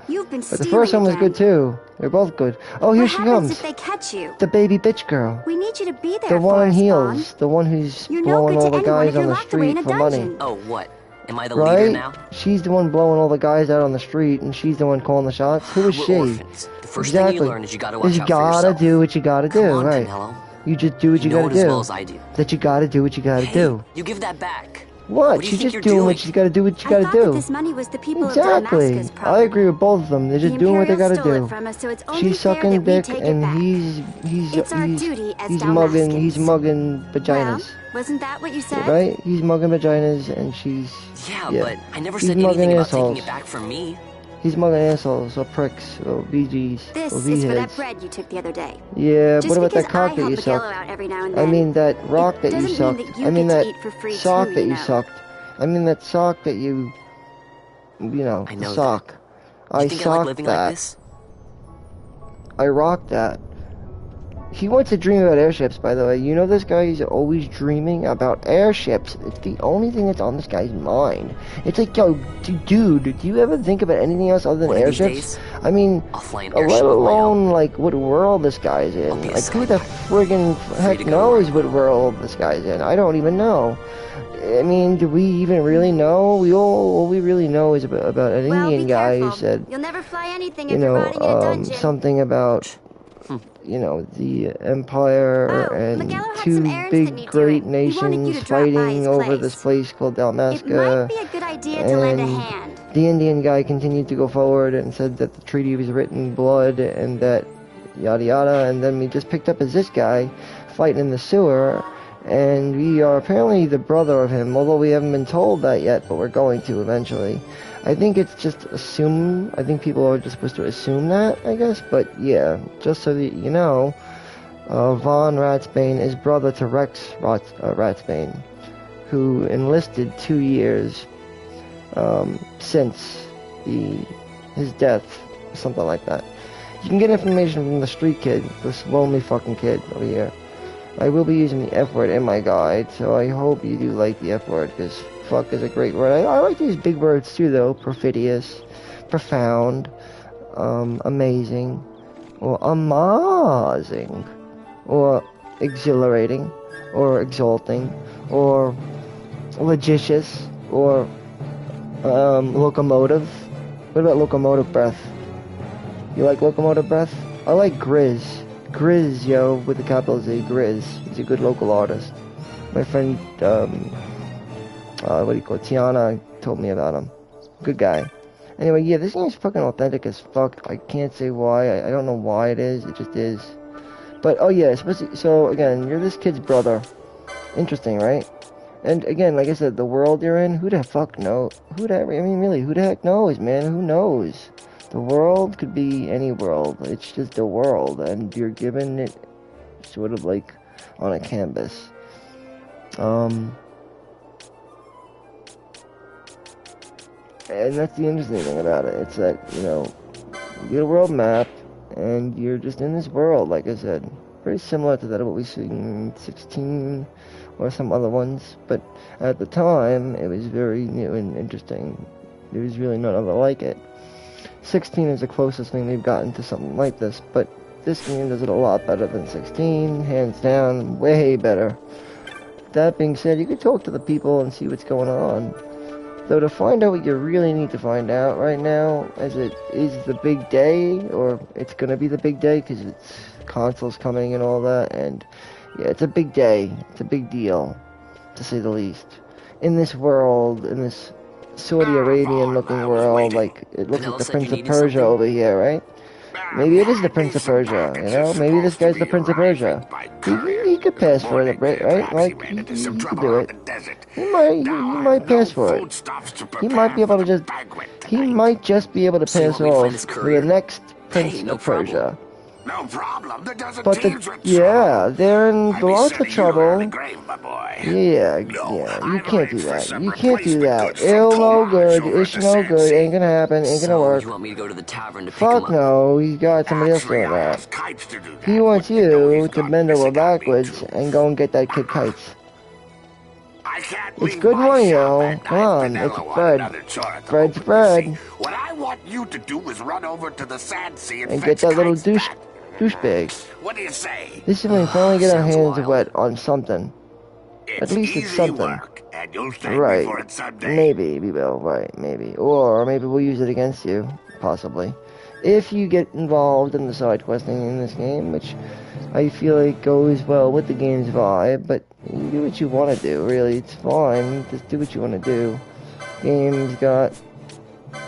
Speaker 10: You've been
Speaker 1: But the first one was good too. They're both good. Oh, here she comes.
Speaker 10: If they catch you?
Speaker 1: The baby bitch girl.
Speaker 10: We need you to be there.
Speaker 1: The one in
Speaker 10: for us,
Speaker 1: heels.
Speaker 10: Vaughn.
Speaker 1: The one who's
Speaker 10: You're no
Speaker 1: blowing
Speaker 10: good
Speaker 1: all
Speaker 10: to
Speaker 1: the
Speaker 10: anyone
Speaker 1: guys
Speaker 10: if you're
Speaker 1: on the
Speaker 10: locked away in
Speaker 1: street
Speaker 10: a
Speaker 1: for money.
Speaker 10: dungeon.
Speaker 7: Oh, what? Am I the leader
Speaker 1: Right?
Speaker 7: now?
Speaker 1: She's the one blowing all the guys out on the street, and she's the one calling the shots. Who is
Speaker 7: We're
Speaker 1: she?
Speaker 7: orphans. The first
Speaker 1: Exactly.
Speaker 7: thing you learn is you gotta watch
Speaker 1: You
Speaker 7: out for
Speaker 1: gotta
Speaker 7: yourself.
Speaker 1: do what you gotta do,
Speaker 7: Come on,
Speaker 1: right?
Speaker 7: Pinello.
Speaker 1: You just do what you
Speaker 7: know
Speaker 1: gotta
Speaker 7: it as
Speaker 1: do.
Speaker 7: well as I do.
Speaker 1: That you gotta do what you gotta
Speaker 7: Hey,
Speaker 1: do.
Speaker 7: you give that back.
Speaker 1: What?
Speaker 7: do you
Speaker 1: She's
Speaker 7: think
Speaker 1: just
Speaker 7: you're
Speaker 1: doing what
Speaker 7: doing?
Speaker 1: she's gotta do what you
Speaker 10: I
Speaker 1: gotta
Speaker 10: thought that
Speaker 1: do.
Speaker 10: this money was the people
Speaker 1: Exactly.
Speaker 10: of Damascus' property.
Speaker 1: I agree with both of them. They're just
Speaker 10: The
Speaker 1: doing what they
Speaker 10: Imperials
Speaker 1: gotta
Speaker 10: stole
Speaker 1: do.
Speaker 10: it from us, so it's only
Speaker 1: She's
Speaker 10: fair
Speaker 1: sucking
Speaker 10: that we
Speaker 1: dick
Speaker 10: take it
Speaker 1: and
Speaker 10: back.
Speaker 1: he's
Speaker 10: It's our duty as
Speaker 1: he's
Speaker 10: Damascans.
Speaker 1: mugging vaginas.
Speaker 10: Well, wasn't that what you said?
Speaker 1: Right? He's mugging vaginas and she's
Speaker 7: Yeah,
Speaker 1: yeah.
Speaker 7: but I never
Speaker 1: He's
Speaker 7: said
Speaker 1: mugging
Speaker 7: anything about
Speaker 1: assholes.
Speaker 7: taking it back from me.
Speaker 1: He's mugging assholes or pricks or VGs
Speaker 10: This
Speaker 1: or
Speaker 10: is for that
Speaker 1: V-heads.
Speaker 10: bread you took the other day.
Speaker 1: Yeah,
Speaker 10: Just
Speaker 1: what about
Speaker 10: because
Speaker 1: that cock
Speaker 10: I
Speaker 1: that
Speaker 10: help
Speaker 1: you
Speaker 10: Miguel
Speaker 1: sucked?
Speaker 10: out every now and
Speaker 1: I
Speaker 10: then,
Speaker 1: mean that rock
Speaker 10: it
Speaker 1: that you
Speaker 10: doesn't
Speaker 1: sucked.
Speaker 10: mean that you
Speaker 1: I mean
Speaker 10: get to
Speaker 1: that
Speaker 10: eat for free
Speaker 1: sock
Speaker 10: too,
Speaker 1: that
Speaker 10: you
Speaker 1: you
Speaker 10: know.
Speaker 1: sucked. I mean that sock that you know,
Speaker 7: I
Speaker 1: the
Speaker 7: know
Speaker 1: sock.
Speaker 7: You
Speaker 1: I
Speaker 7: think I like
Speaker 1: socked
Speaker 7: living
Speaker 1: that.
Speaker 7: like this?
Speaker 1: I rocked that. He wants to dream about airships, by the way. You know this guy is always dreaming about airships. It's the only thing that's on this guy's mind. It's like, yo, dude, do you ever think about anything else other than
Speaker 7: One of these
Speaker 1: airships?
Speaker 7: days,
Speaker 1: I mean,
Speaker 7: I'll fly an
Speaker 1: let
Speaker 7: airship of my own.
Speaker 1: alone, like, what world this guy's
Speaker 7: I'll
Speaker 1: in.
Speaker 7: be a
Speaker 1: Like, who the
Speaker 7: skydiver.
Speaker 1: friggin' heck
Speaker 7: to go
Speaker 1: knows
Speaker 7: where I
Speaker 1: what world this guy's in? I don't even know. I mean, do we even really know? All we really know is about an
Speaker 10: Well,
Speaker 1: Indian
Speaker 10: be
Speaker 1: guy
Speaker 10: careful.
Speaker 1: who said,
Speaker 10: You'll never fly anything
Speaker 1: you
Speaker 10: if you're
Speaker 1: know,
Speaker 10: rotting in a dungeon.
Speaker 1: something about, you know, the Empire
Speaker 10: Oh,
Speaker 1: and
Speaker 10: Miguel had
Speaker 1: two
Speaker 10: some errands that
Speaker 1: big
Speaker 10: need
Speaker 1: great
Speaker 10: doing. He wanted you
Speaker 1: nations
Speaker 10: to drop by
Speaker 1: fighting
Speaker 10: his
Speaker 1: over
Speaker 10: place.
Speaker 1: this place called
Speaker 10: It might
Speaker 1: Dalmasca.
Speaker 10: be a good idea to lend a
Speaker 1: And
Speaker 10: hand.
Speaker 1: the Indian guy continued to go forward and said that the treaty was written in blood and that yada yada, and then we just picked up as this guy fighting in the sewer, and we are apparently the brother of him, although we haven't been told that yet, but we're going to eventually. I think it's just assumed. I think people are just supposed to assume that, I guess, but yeah, just so that you know, Von Ratsbane is brother to Rex Ratsbane, who enlisted 2 years since his death, something like that. You can get information from the street kid, this lonely fucking kid over here. I will be using the F word in my guide, so I hope you do like the F word, because fuck is a great word. I like to use big words too, though. Perfidious, profound, amazing, or amazing, or exhilarating, or exalting, or logicious, or locomotive. What about locomotive breath? You like locomotive breath? I like Grizz. Grizz, yo, with the capital Z, Grizz. He's a good local artist. My friend, what do you call it? Tiana told me about him. Good guy. Anyway, yeah, this game's fucking authentic as fuck. I can't say why. I don't know why it is. It just is. But, oh yeah, so again, you're this kid's brother. Interesting, right? And again, like I said, the world you're in, who the fuck knows? Who the heck knows, man? Who knows? The world could be any world. It's just a world, and you're given it sort of like on a canvas. And that's the interesting thing about it. It's that, you know, you get a world map, and you're just in this world, like I said. Very similar to that of what we see in 16 or some other ones, but at the time, it was very new and interesting. There was really none other like it. 16 is the closest thing they've gotten to something like this, but this game does it a lot better than 16, hands down, way better. That being said, you can talk to the people and see what's going on. Though to find out what you really need to find out right now, as it is the big day, or it's gonna be the big day, because it's consoles coming and all that, and yeah, it's a big day, it's a big deal, to say the least. In this world, in this Saudi Arabian looking world, like, it looks like the Prince of Persia over here, right? Maybe it is the Prince of Persia, you know? Maybe this guy's the Prince of Persia. He could pass for it, right? Like, he could do it. He might pass for it. He might be able to just, he might just be able to pass off for the next Prince of Persia.
Speaker 5: No problem.
Speaker 1: But yeah, they're in lots of trouble. Yeah, you can't do that. You can't do that. Ill no good, ish no good, ain't gonna happen, ain't gonna work.
Speaker 7: You want me to go to the tavern to pick
Speaker 1: Fuck
Speaker 7: him up?
Speaker 1: no, he's got somebody else doing that. He wants you to bend over backwards and go and get that kid kites. It's good money, though. Come on, it's bread. Bread's bread.
Speaker 5: What I want you to do is run over to the Sad Sea
Speaker 1: and get that little douchebag.
Speaker 5: What do you say?
Speaker 1: This is when we finally get our hands wet on something. At least it's something.
Speaker 5: Work, and you'll thank
Speaker 1: right.
Speaker 5: me for it someday.
Speaker 1: Maybe we will. Right, maybe. Or maybe we'll use it against you. Possibly. If you get involved in the side questing in this game, which I feel like goes well with the game's vibe, but you do what you want to do, really. It's fine. Just do what you want to do. Game's got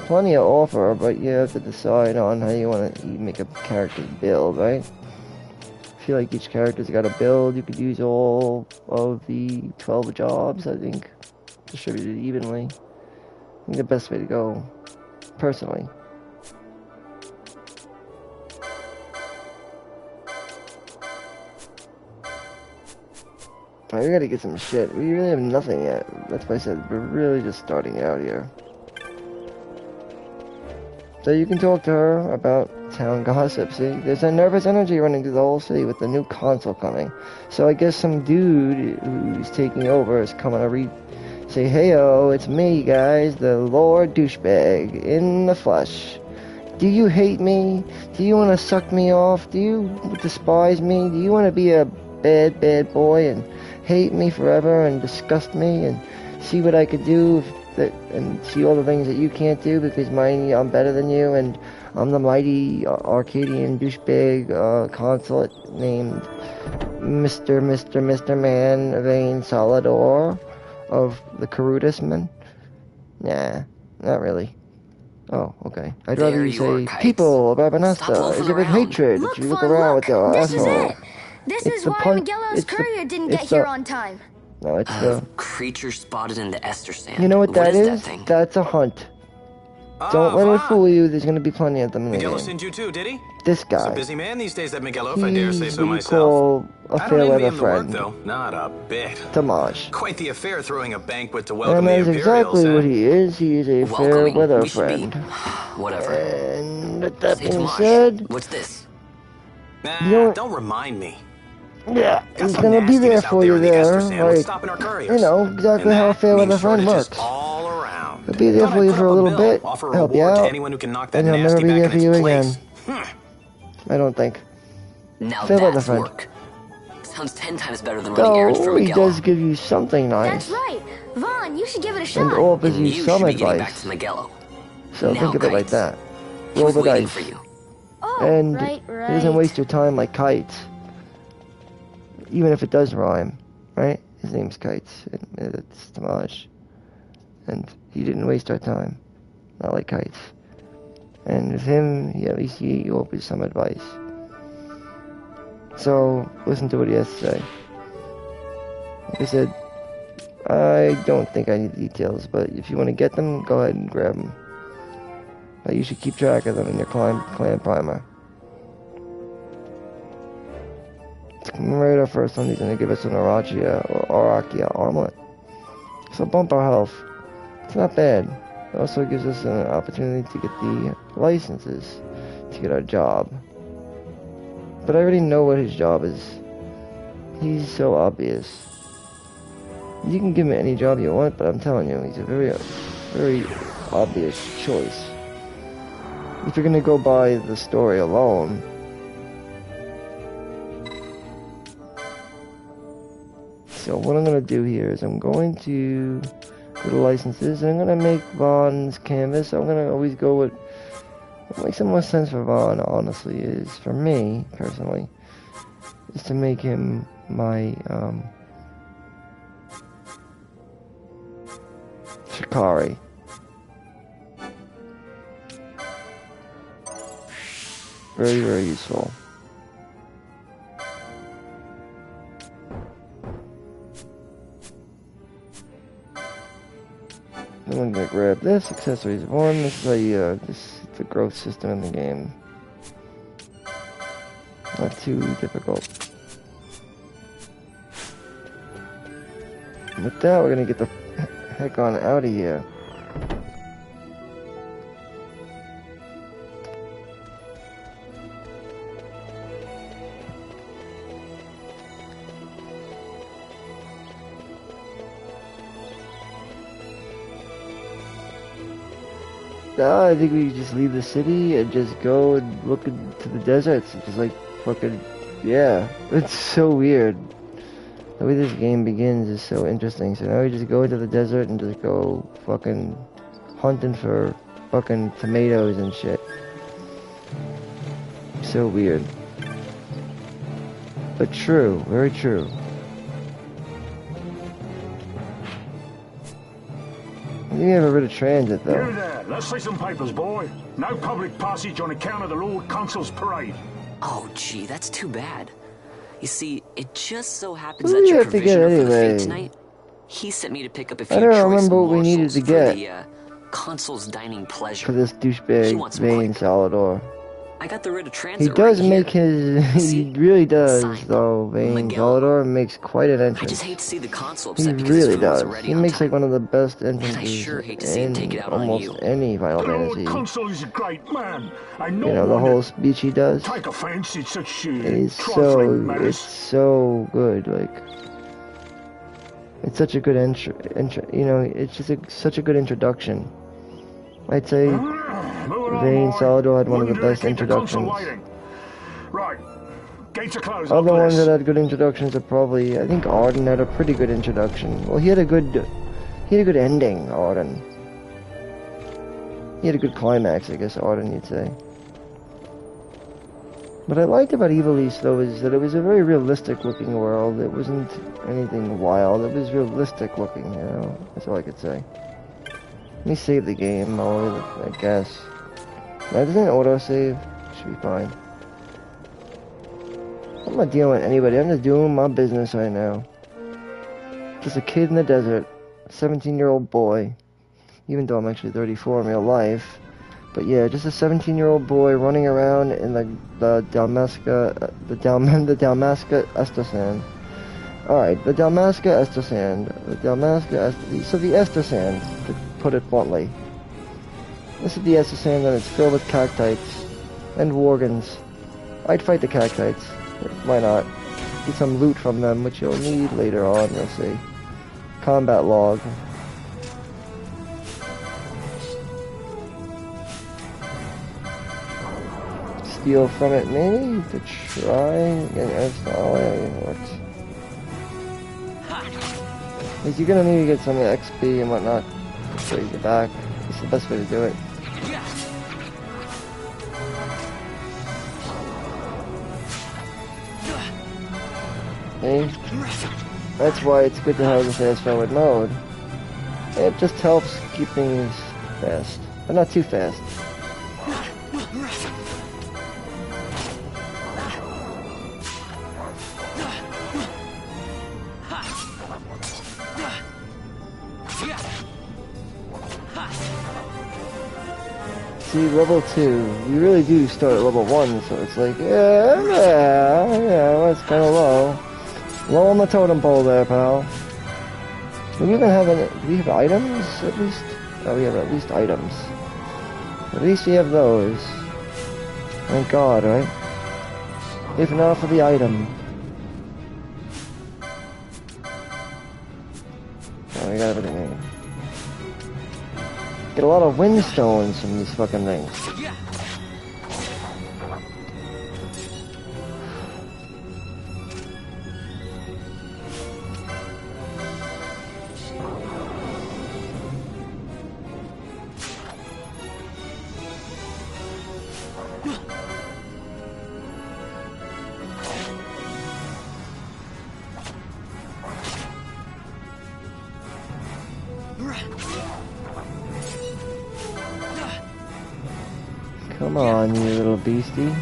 Speaker 1: plenty of offer, but you have to decide on how you want to make a character's build, right? I feel like each character's got a build. You could use all of the 12 jobs, I think, distributed evenly. I think the best way to go, personally. Alright, we gotta get some shit. We really have nothing yet. That's why I said we're really just starting out here. So you can talk to her about town gossip. See, there's a nervous energy running through the whole city with the new console coming. So I guess some dude who's taking over is coming to say, "Heyo, it's me, guys, the Lord Douchebag in the flesh. Do you hate me? Do you want to suck me off? Do you despise me? Do you want to be a bad boy and hate me forever and disgust me and see what I could do and see all the things that you can't do because I'm better than you and I'm the mighty Arcadian douchebag consulate named Mr. Man Vane Solidor of the Carudisman? Nah, not really. Oh, okay. I'd rather you say, people of Abanasta, is it with hatred that you look around with your asshole?
Speaker 9: This is why Miguelo's courier didn't get here on time.
Speaker 1: No, it's the
Speaker 7: creature spotted in the ester sand.
Speaker 1: You know what that
Speaker 7: is?
Speaker 1: is? That's a hunt. Don't let it fool you. There's gonna be plenty of them in the
Speaker 6: Miguel
Speaker 1: game.
Speaker 6: sent you too, did he?
Speaker 1: This
Speaker 6: He's a
Speaker 1: guy.
Speaker 6: busy man these days, that Miguel, if I dare say
Speaker 1: He's
Speaker 6: so
Speaker 1: what you
Speaker 6: myself.
Speaker 1: call a
Speaker 6: I
Speaker 1: fair
Speaker 6: don't envy
Speaker 1: weather
Speaker 6: him the work,
Speaker 1: friend.
Speaker 6: though. Not a bit.
Speaker 1: Damage.
Speaker 6: Quite the affair throwing a banquet to welcome
Speaker 1: And
Speaker 6: the
Speaker 1: that is
Speaker 6: Imperials.
Speaker 1: exactly what he is. He is a fair weather
Speaker 7: We should be.
Speaker 1: friend.
Speaker 7: Whatever.
Speaker 1: And with that
Speaker 7: Say,
Speaker 1: being
Speaker 7: Tomash,
Speaker 1: said,
Speaker 7: what's this?
Speaker 6: Nah, don't remind me.
Speaker 1: yeah,
Speaker 6: Got
Speaker 1: he's
Speaker 6: some
Speaker 1: gonna be there
Speaker 6: nastiness out
Speaker 1: for you
Speaker 6: in the
Speaker 1: there,
Speaker 6: Ester Sand. What's
Speaker 1: like,
Speaker 6: stopping our couriers?
Speaker 1: you know, exactly
Speaker 6: And
Speaker 1: how a
Speaker 6: that
Speaker 1: fair weather
Speaker 6: means
Speaker 1: friend
Speaker 6: shortages
Speaker 1: works.
Speaker 6: all around.
Speaker 1: He'll be there
Speaker 6: Thought
Speaker 1: for
Speaker 6: I'd
Speaker 1: you
Speaker 6: put
Speaker 1: for
Speaker 6: up
Speaker 1: a little
Speaker 6: bill,
Speaker 1: bit,
Speaker 6: offer a
Speaker 1: help you
Speaker 6: reward to
Speaker 1: out,
Speaker 6: anyone who can knock that
Speaker 1: and he'll never
Speaker 6: nasty
Speaker 1: be
Speaker 6: back
Speaker 1: there
Speaker 6: in
Speaker 1: for
Speaker 6: its
Speaker 1: you
Speaker 6: place.
Speaker 1: again. I don't think.
Speaker 7: Now
Speaker 1: Fair weather
Speaker 7: that's
Speaker 1: friend.
Speaker 7: work. Sounds 10 times better than running errands for
Speaker 1: Though he
Speaker 7: Miguel.
Speaker 1: does give you something nice.
Speaker 9: That's right. Vaughn, you should give it a
Speaker 1: And
Speaker 9: shot.
Speaker 1: offers
Speaker 7: And
Speaker 1: you
Speaker 7: you
Speaker 1: some
Speaker 7: should be getting back
Speaker 1: advice.
Speaker 7: to Miguel.
Speaker 1: So
Speaker 7: Now,
Speaker 1: think of it like
Speaker 7: Kites.
Speaker 1: that.
Speaker 7: He
Speaker 1: Roll
Speaker 7: was
Speaker 1: the
Speaker 7: waiting
Speaker 1: dice.
Speaker 7: for you.
Speaker 9: Oh,
Speaker 1: And
Speaker 9: right.
Speaker 1: he doesn't waste your time like Kites. Even if it does rhyme, right? His name's Kites, and it's Damage. And he didn't waste our time. Not like Kites. And with him, at least he offers some advice. So, listen to what he has to say. Like I said, I don't think I need the details, but if you want to get them, go ahead and grab them. But you should keep track of them in your clan primer. Right, our first one, he's going to give us an Arakia armlet. So bump our health. It's not bad. It also gives us an opportunity to get the licenses to get our job. But I already know what his job is. He's so obvious. You can give him any job you want, but I'm telling you, he's a very obvious choice. If you're going to go by the story alone, so what I'm going to do here is I'm going to go to licenses, and I'm going to make Vaughn's canvas. I'm going to always go with what makes the most sense for Vaughn, honestly, is, for me, personally, is to make him my, Shikari. Very useful. Then I'm gonna grab this, accessories 1, this is the growth system in the game. Not too difficult. And with that, we're gonna get the heck on out of here. I think we just leave the city and just go and look into the deserts. It's just like fucking, yeah. It's so weird. The way this game begins is so interesting. So now we just go into the desert and just go fucking hunting for fucking tomatoes and shit. So weird. But true, very true. I think we have a bit of transit though.
Speaker 11: You there, let's see some papers, boy. No public passage on account of the Lord Consul's parade.
Speaker 7: Oh, gee, that's too bad. You see, it just so happens
Speaker 1: What
Speaker 7: that
Speaker 1: do you
Speaker 7: your
Speaker 1: have to get
Speaker 7: provisioner for the
Speaker 1: anyway?
Speaker 7: fete tonight, he sent me to pick up a few
Speaker 1: I don't
Speaker 7: choice
Speaker 1: remember what we needed
Speaker 7: morsels
Speaker 1: to
Speaker 7: for
Speaker 1: get
Speaker 7: the Consul's dining pleasure.
Speaker 1: for this
Speaker 7: He
Speaker 1: douchebag
Speaker 7: wants some
Speaker 1: Vane
Speaker 7: quick.
Speaker 1: Salvador.
Speaker 7: I got the writ of transit
Speaker 1: He does
Speaker 7: right
Speaker 1: make
Speaker 7: here.
Speaker 1: his, he really does
Speaker 7: Signed,
Speaker 1: though, Vane
Speaker 7: Miguel.
Speaker 1: Salvador makes quite an
Speaker 7: I
Speaker 1: entrance.
Speaker 7: just hate to see the Consul
Speaker 1: He
Speaker 7: upset because
Speaker 1: really
Speaker 7: his food
Speaker 1: does.
Speaker 7: wasn't ready
Speaker 1: He
Speaker 7: on
Speaker 1: makes
Speaker 7: time.
Speaker 1: like one of the best
Speaker 7: And I
Speaker 1: entrances
Speaker 7: sure hate to see him take
Speaker 1: in
Speaker 7: it out on
Speaker 1: almost
Speaker 7: you.
Speaker 1: any Final
Speaker 11: The Lord
Speaker 1: Fantasy.
Speaker 11: Consul is a great man. And
Speaker 1: You know, the whole speech he does.
Speaker 11: Take offense in such
Speaker 1: It is
Speaker 11: trifling
Speaker 1: it's
Speaker 11: matters.
Speaker 1: so good, like, it's such a good you know, it's just such a good introduction. I'd say Vane Salvador had one of the best introductions.
Speaker 11: Right, gates are closed.
Speaker 1: Other
Speaker 11: after
Speaker 1: ones
Speaker 11: this.
Speaker 1: that had good introductions are probably, I think Arden had a pretty good introduction. Well, he had a good ending, Arden. He had a good climax, I guess, Arden, you'd say. What I liked about Evil East, though, is that it was a very realistic looking world. It wasn't anything wild. It was realistic looking, you know. That's all I could say. Let me save the game, I guess. Now, doesn't it auto-save? Should be fine. I'm not dealing with anybody. I'm just doing my business right now. Just a kid in the desert. 17-year-old boy. Even though I'm actually 34 in real life. But yeah, just a 17-year-old boy running around in the Dalmasca Ester Sand. Alright, the Dalmasca Ester Sand. So the Ester Sand, to put it bluntly. This is the Ester Sand, and it's filled with cactites and worgans. I'd fight the cactites. Why not? Get some loot from them, which you'll need later on, you'll see. Combat log. Steal from it, maybe? To try and get oh, yeah, it works. Because you're gonna need to get some XP and whatnot to raise it back. It's the best way to do it. See? That's why it's good to have the fast forward mode. It just helps keep things fast, but not too fast. See, level 2, you really do start at level 1, so it's like, yeah, it's kind of low. Low on the totem pole there, pal. Do we even have any, do we have items, at least? Oh, we have at least items. At least we have those. Thank God, right? If not for the item. Oh, we got everything here. Get a lot of windstones from these fucking things. Come on, you little beastie.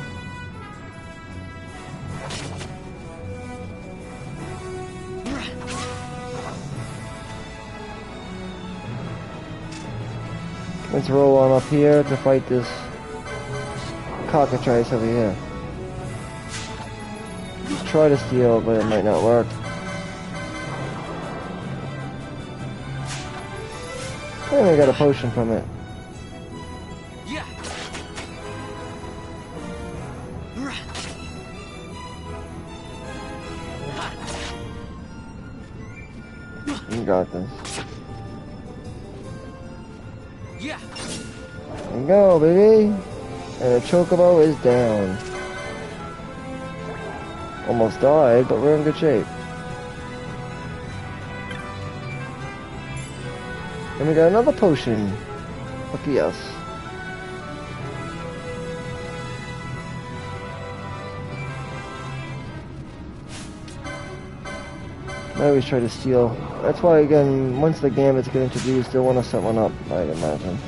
Speaker 1: Let's roll on up here to fight this cockatrice over here. Let's try to steal, but it might not work. And I got a potion from it. You got this. There you go, baby. And the chocobo is down. Almost died, but we're in good shape. And we got another potion. Lucky us. I always try to steal. That's why, again, once the gambits get introduced, they'll want to set one up, I'd imagine.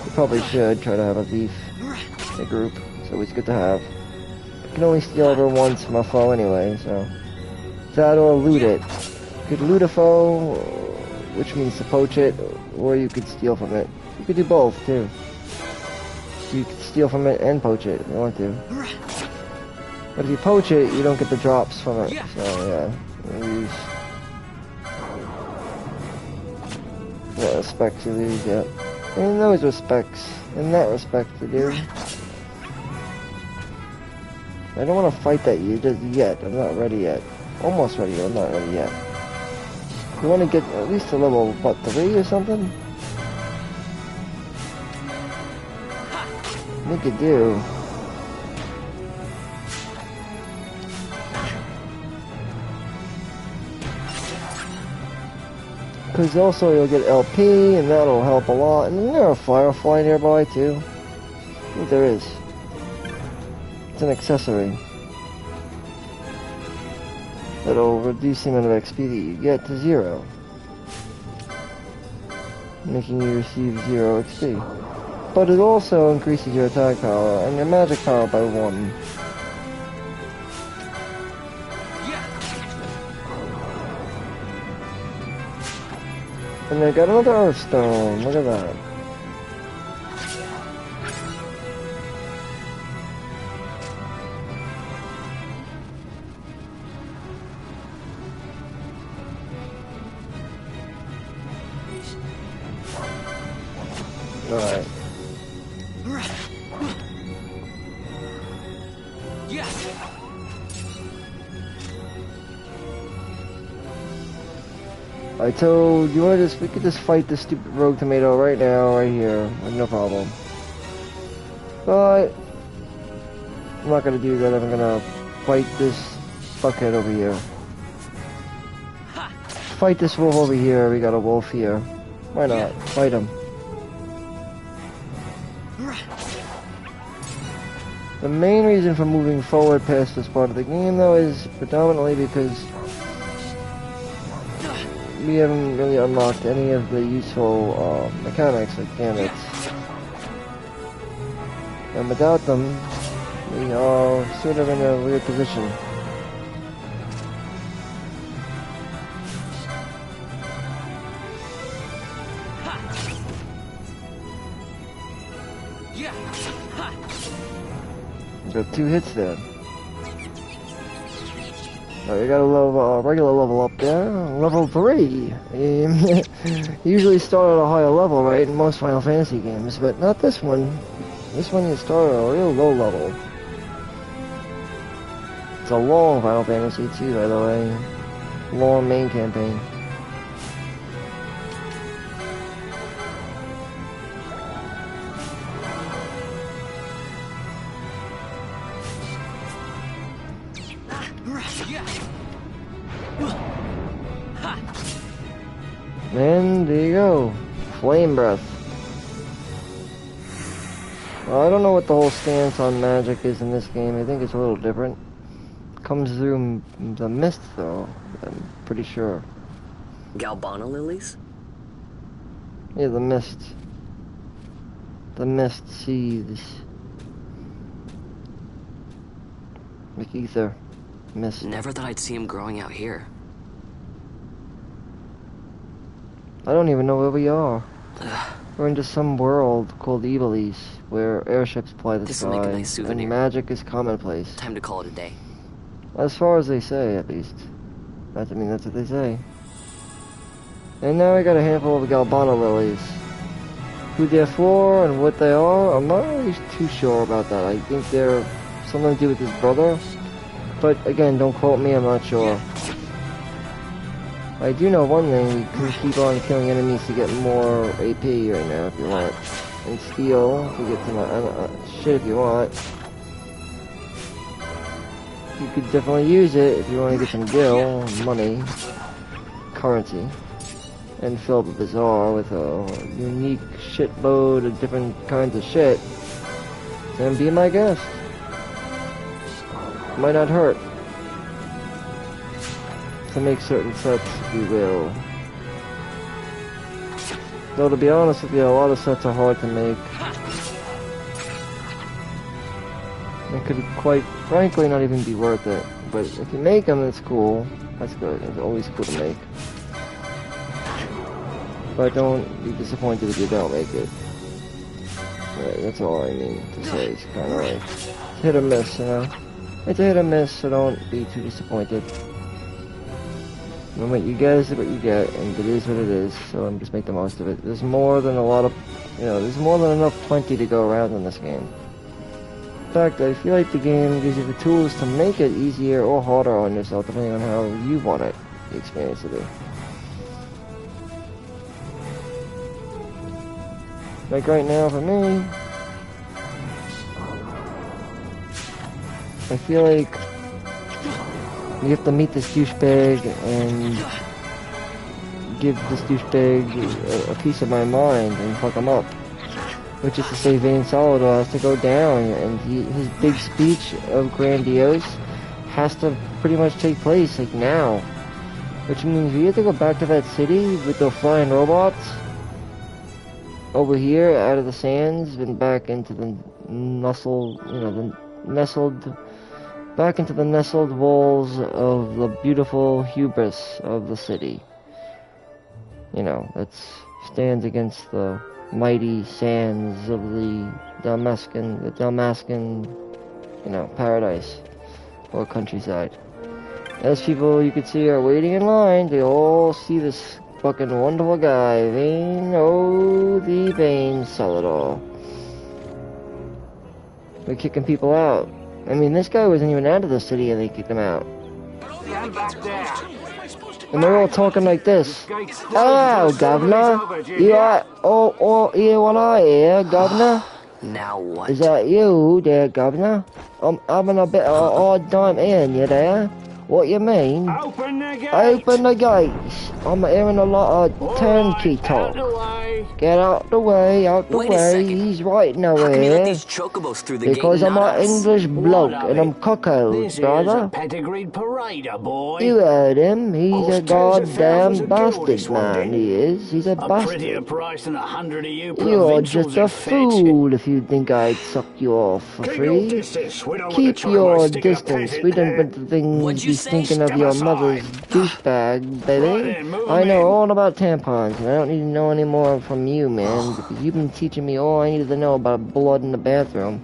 Speaker 1: You probably should try to have a thief in a group. It's always good to have. You can only steal over once from a foe anyway, so. That or loot it. You could loot a foe, which means to poach it, or you could steal from it. You could do both, too. You could steal from it and poach it if you want to. But if you poach it, you don't get the drops from it, so yeah. Use what respects you lose, yeah. In those respects, in that respect to do. I don't want to fight that just yet. I'm not ready yet. Almost ready, but I'm not ready yet. You want to get at least to level, what, 3 or something? You could do. Because also you'll get LP, and that'll help a lot. And there's a Firefly nearby too. I think there is. It's an accessory. That'll reduce the amount of XP that you get to 0. Making you receive 0 XP. But it also increases your attack power and your magic power by 1. And I got another Earthstone, look at that. Alright. I told you we could just fight this stupid rogue tomato right now, right here, like no problem. But I'm not gonna do that. I'm gonna fight this fuckhead over here. Fight this wolf over here. We got a wolf here. Why not? Fight him. The main reason for moving forward past this part of the game, though, is predominantly because we haven't really unlocked any of the useful mechanics like gambits. And without them, we are sort of in a weird position. Got 2 hits there. You got a regular level up there, level 3. You usually start at a higher level, right, in most Final Fantasy games, but not this one. This one you start at a real low level. It's a long Final Fantasy too, by the way. Long main campaign. And there you go. Flame breath. Well, I don't know what the whole stance on magic is in this game. I think it's a little different. Comes through the mist, though. I'm pretty sure.
Speaker 12: Galbana lilies?
Speaker 1: Yeah, the mist. The mist seethes. Like ether. Mist.
Speaker 12: Never thought I'd see him growing out here.
Speaker 1: I don't even know where we are. We're into some world called Evilise, where airships fly the sky,
Speaker 12: make a nice souvenir.
Speaker 1: and magic is commonplace.
Speaker 12: Time to call it a day.
Speaker 1: As far as they say, at least. That's what they say. And now I got a handful of Galbana lilies. Who they're for and what they are, I'm not really too sure about that. I think they're something to do with his brother. But again, don't quote me, I'm not sure. I do know one thing, you can keep on killing enemies to get more AP right now if you want. And steal to get some shit if you want. You could definitely use it if you want to get some gil, money, currency, and fill the bazaar with a unique shitload of different kinds of shit. Then be my guest. Might not hurt. To make certain sets, if you will. Though to be honest with you, a lot of sets are hard to make. It could quite frankly not even be worth it. But if you make them, it's cool. That's good. It's always cool to make. But don't be disappointed if you don't make it. Right, that's all I mean to say. It's kind of like hit or miss, you know? It's a hit or miss, so don't be too disappointed. What you get is what you get, and it is what it is, so just make the most of it. There's more than a lot of, there's more than enough plenty to go around in this game. In fact, I feel like the game gives you the tools to make it easier or harder on yourself, depending on how you want it, the experience to be. Like right now, for me, I feel like you have to meet this douchebag and give this douchebag a piece of my mind and fuck him up. Which is to say, Vane Salvador has to go down, and his big speech of grandiose has to pretty much take place, like, now. Which means we have to go back to that city with the flying robots over here, out of the sands, and back into the back into the nestled walls of the beautiful hubris of the city. That stands against the mighty sands of the Dalmascan, paradise or countryside. As people you could see are waiting in line, they all see this fucking wonderful guy, Vane. Oh, the Vane Solidor. They're kicking people out. I mean, this guy wasn't even out of the city and they kicked him out.
Speaker 11: Stand back there.
Speaker 1: And they're all talking like this. Hello, Governor. You are... Oh, you what I hear, Governor?
Speaker 12: Now what?
Speaker 1: Is that you there, Governor? I'm having a bit of a hard time hearing you there. What you mean?
Speaker 11: Open the gate.
Speaker 1: Open the gates. I'm hearing a lot of turnkey talk. Get out the way, out the
Speaker 12: Wait a
Speaker 1: way.
Speaker 12: second.
Speaker 1: He's right now
Speaker 12: How come you let
Speaker 1: here.
Speaker 12: these chocobos through the gate
Speaker 1: Because
Speaker 12: and
Speaker 1: I'm
Speaker 12: not
Speaker 1: an
Speaker 12: us?
Speaker 1: English bloke and I'm cuckold,
Speaker 11: This is a
Speaker 1: brother.
Speaker 11: pedigreed parader, boy.
Speaker 1: You heard him. He's a
Speaker 11: Horse tails are
Speaker 1: goddamn
Speaker 11: thousands of
Speaker 1: bastard,
Speaker 11: guilders,
Speaker 1: man.
Speaker 11: wasn't
Speaker 1: He is. He's a
Speaker 11: A prettier
Speaker 1: bastard.
Speaker 11: price than 100 of you
Speaker 1: You're
Speaker 11: provincials
Speaker 1: just a
Speaker 11: at fetch.
Speaker 1: fool if you think I'd suck you off for
Speaker 11: Keep your
Speaker 1: free.
Speaker 11: distance. We don't want
Speaker 1: Keep
Speaker 11: to
Speaker 1: your
Speaker 11: stick a
Speaker 1: distance.
Speaker 11: peasant
Speaker 1: We don't
Speaker 11: there.
Speaker 1: want the things
Speaker 12: What'd you
Speaker 1: be
Speaker 12: say?
Speaker 1: thinking of
Speaker 11: Step
Speaker 1: your
Speaker 11: aside.
Speaker 1: mother's douchebag, baby.
Speaker 11: Right then, move
Speaker 1: I
Speaker 11: 'em
Speaker 1: know
Speaker 11: in.
Speaker 1: all about tampons, and I don't need to know any more from you, man, because you've been teaching me all I needed to know about blood in the bathroom.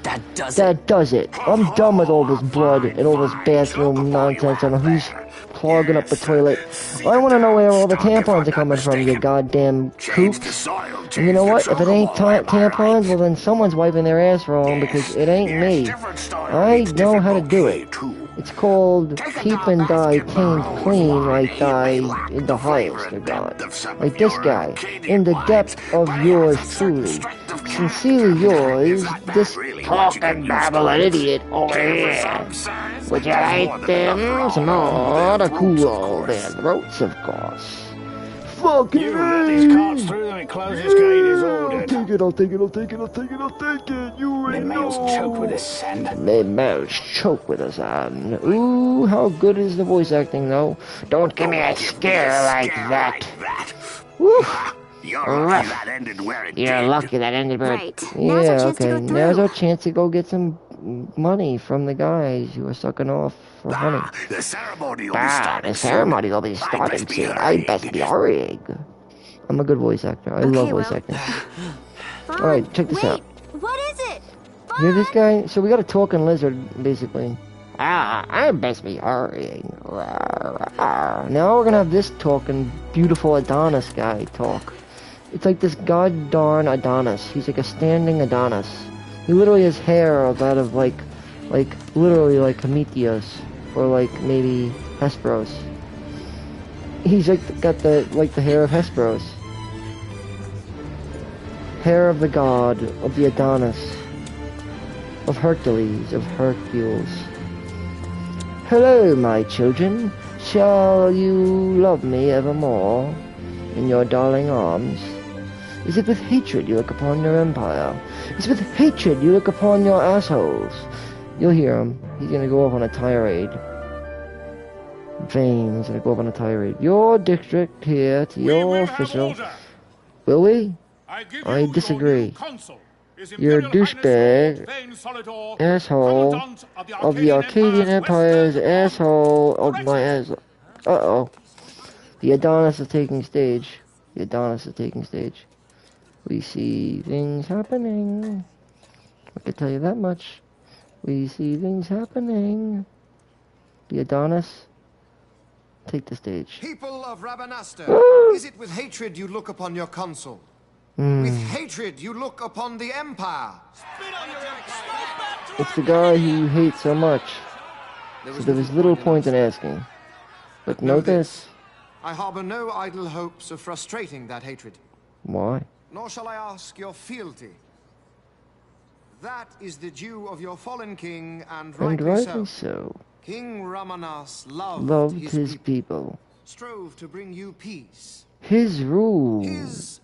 Speaker 12: That does it.
Speaker 1: That does it. I'm done with all this blood and all this bathroom nonsense on who's clogging up the toilet. I want to know where all the tampons are coming from, you goddamn kooks. And you know what? If it ain't tampons, well then someone's wiping their ass wrong because it ain't me. I know how to do it. It's called keep and die tamed clean like I in the highest of God. Like this guy, in the depth of yours truly. Sincerely yours, this talking babbling idiot over here. Would you like them some more to cool their throats, of course? Fucking
Speaker 11: You let these carts through and close this gate is ordered.
Speaker 1: I'll take it, I'll take it, I'll take it, I'll take it, I'll take it. You
Speaker 11: My
Speaker 1: ain't
Speaker 11: mouth's
Speaker 1: know.
Speaker 11: choked with this sand.
Speaker 1: My mouth's choked with a sand. Ooh, how good is the voice acting, though? Don't give me a scare like that. Woo.
Speaker 3: You're lucky that ended where it
Speaker 1: You're
Speaker 3: did.
Speaker 1: lucky that ended where
Speaker 10: Right. Now's our chance to go
Speaker 1: Now's
Speaker 10: through.
Speaker 1: our chance to go get some money from the guys who are sucking off for honey.
Speaker 3: The ceremony will be starting
Speaker 1: The ceremony will be
Speaker 3: soon.
Speaker 1: starting soon. I best be hurrying. I'm a good voice actor. I love voice acting.
Speaker 10: Fine.
Speaker 1: Alright, check this
Speaker 10: Wait,
Speaker 1: out.
Speaker 10: what is it?
Speaker 1: Hear this guy? So we got a talking lizard, basically. I best be hurrying. Now we're gonna have this talking beautiful Adonis guy talk. It's like this god darn Adonis. He's like a standing Adonis. He literally has hair of that of like literally like Prometheus or like maybe Hesperos. He's like got the hair of Hesperos. Hair of the god, of the Adonis, of Hercules, of Hercules. Hello, my children. Shall you love me evermore in your darling arms? Is it with hatred you look upon your empire? Is it with hatred you look upon your assholes? You'll hear him. He's gonna go off on a tirade. Vane's gonna go off on a tirade. Your district here to your official. Will we? I disagree. You're a douchebag, asshole of the Arcadian Empire's asshole of my ass. Uh-oh. The Adonis is taking stage. The Adonis is taking stage. We see things happening. I can tell you that much. We see things happening. The Adonis, take the stage.
Speaker 8: People of Rabanastre, is it with hatred you look upon your consul? With hatred you look upon the Empire?
Speaker 1: It's the guy who you hate so much. So there was little point in asking. But know this.
Speaker 8: I harbor no idle hopes of frustrating that hatred.
Speaker 1: Why?
Speaker 8: Nor shall I ask your fealty. That is the due of your fallen king, and
Speaker 1: And
Speaker 8: rightly
Speaker 1: rightly
Speaker 8: so.
Speaker 1: so.
Speaker 8: King Ramanas loved,
Speaker 1: Loved
Speaker 8: his
Speaker 1: his
Speaker 8: people,
Speaker 1: people.
Speaker 8: strove to bring you peace.
Speaker 1: His rule.
Speaker 8: His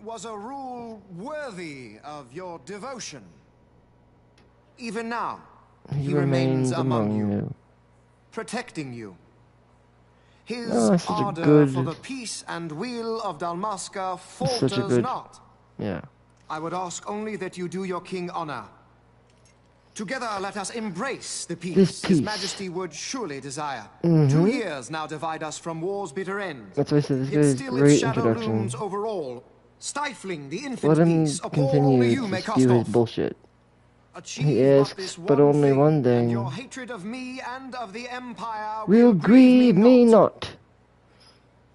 Speaker 8: was a rule worthy of your devotion. Even now,
Speaker 1: He remains among you.
Speaker 8: protecting you. His
Speaker 1: Oh, such a
Speaker 8: ardor
Speaker 1: good-
Speaker 8: for the peace and weal of Dalmasca
Speaker 1: Such a
Speaker 8: falters
Speaker 1: good-
Speaker 8: not.
Speaker 1: Yeah.
Speaker 8: I would ask only that you do your king honor. Together let us embrace the peace,
Speaker 1: This
Speaker 8: His
Speaker 1: peace.
Speaker 8: Majesty would surely desire.
Speaker 1: Mhm.
Speaker 8: 2 years now divide us from war's bitter end.
Speaker 1: That's why I said this
Speaker 8: Yet
Speaker 1: guy's
Speaker 8: still
Speaker 1: great
Speaker 8: its shadow
Speaker 1: introduction.
Speaker 8: looms over all, stifling the
Speaker 1: Let
Speaker 8: infant
Speaker 1: him
Speaker 8: peace upon all that
Speaker 1: continue
Speaker 8: you
Speaker 1: to
Speaker 8: may
Speaker 1: spew
Speaker 8: cast
Speaker 1: his
Speaker 8: off.
Speaker 1: bullshit.
Speaker 8: Achieve
Speaker 1: He
Speaker 8: but
Speaker 1: asks,
Speaker 8: this
Speaker 1: but
Speaker 8: one
Speaker 1: only
Speaker 8: thing,
Speaker 1: one
Speaker 8: and
Speaker 1: thing.
Speaker 8: your hatred of me and of the Empire
Speaker 1: Will grieve me not.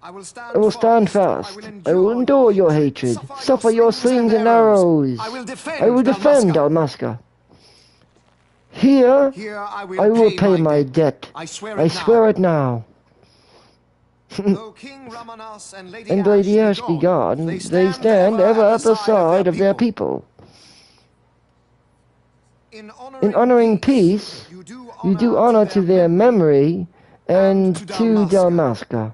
Speaker 8: I will
Speaker 1: I stand fast. I will endure your hatred. Suffer your slings and arrows. I will defend Dalmasca. Here I will pay my debt. I swear it now.
Speaker 8: Though King Ramanas and
Speaker 1: Lady Ash be gone, they stand ever at the side of their people. In honoring peace, you do honor to their memory and to Dalmasca.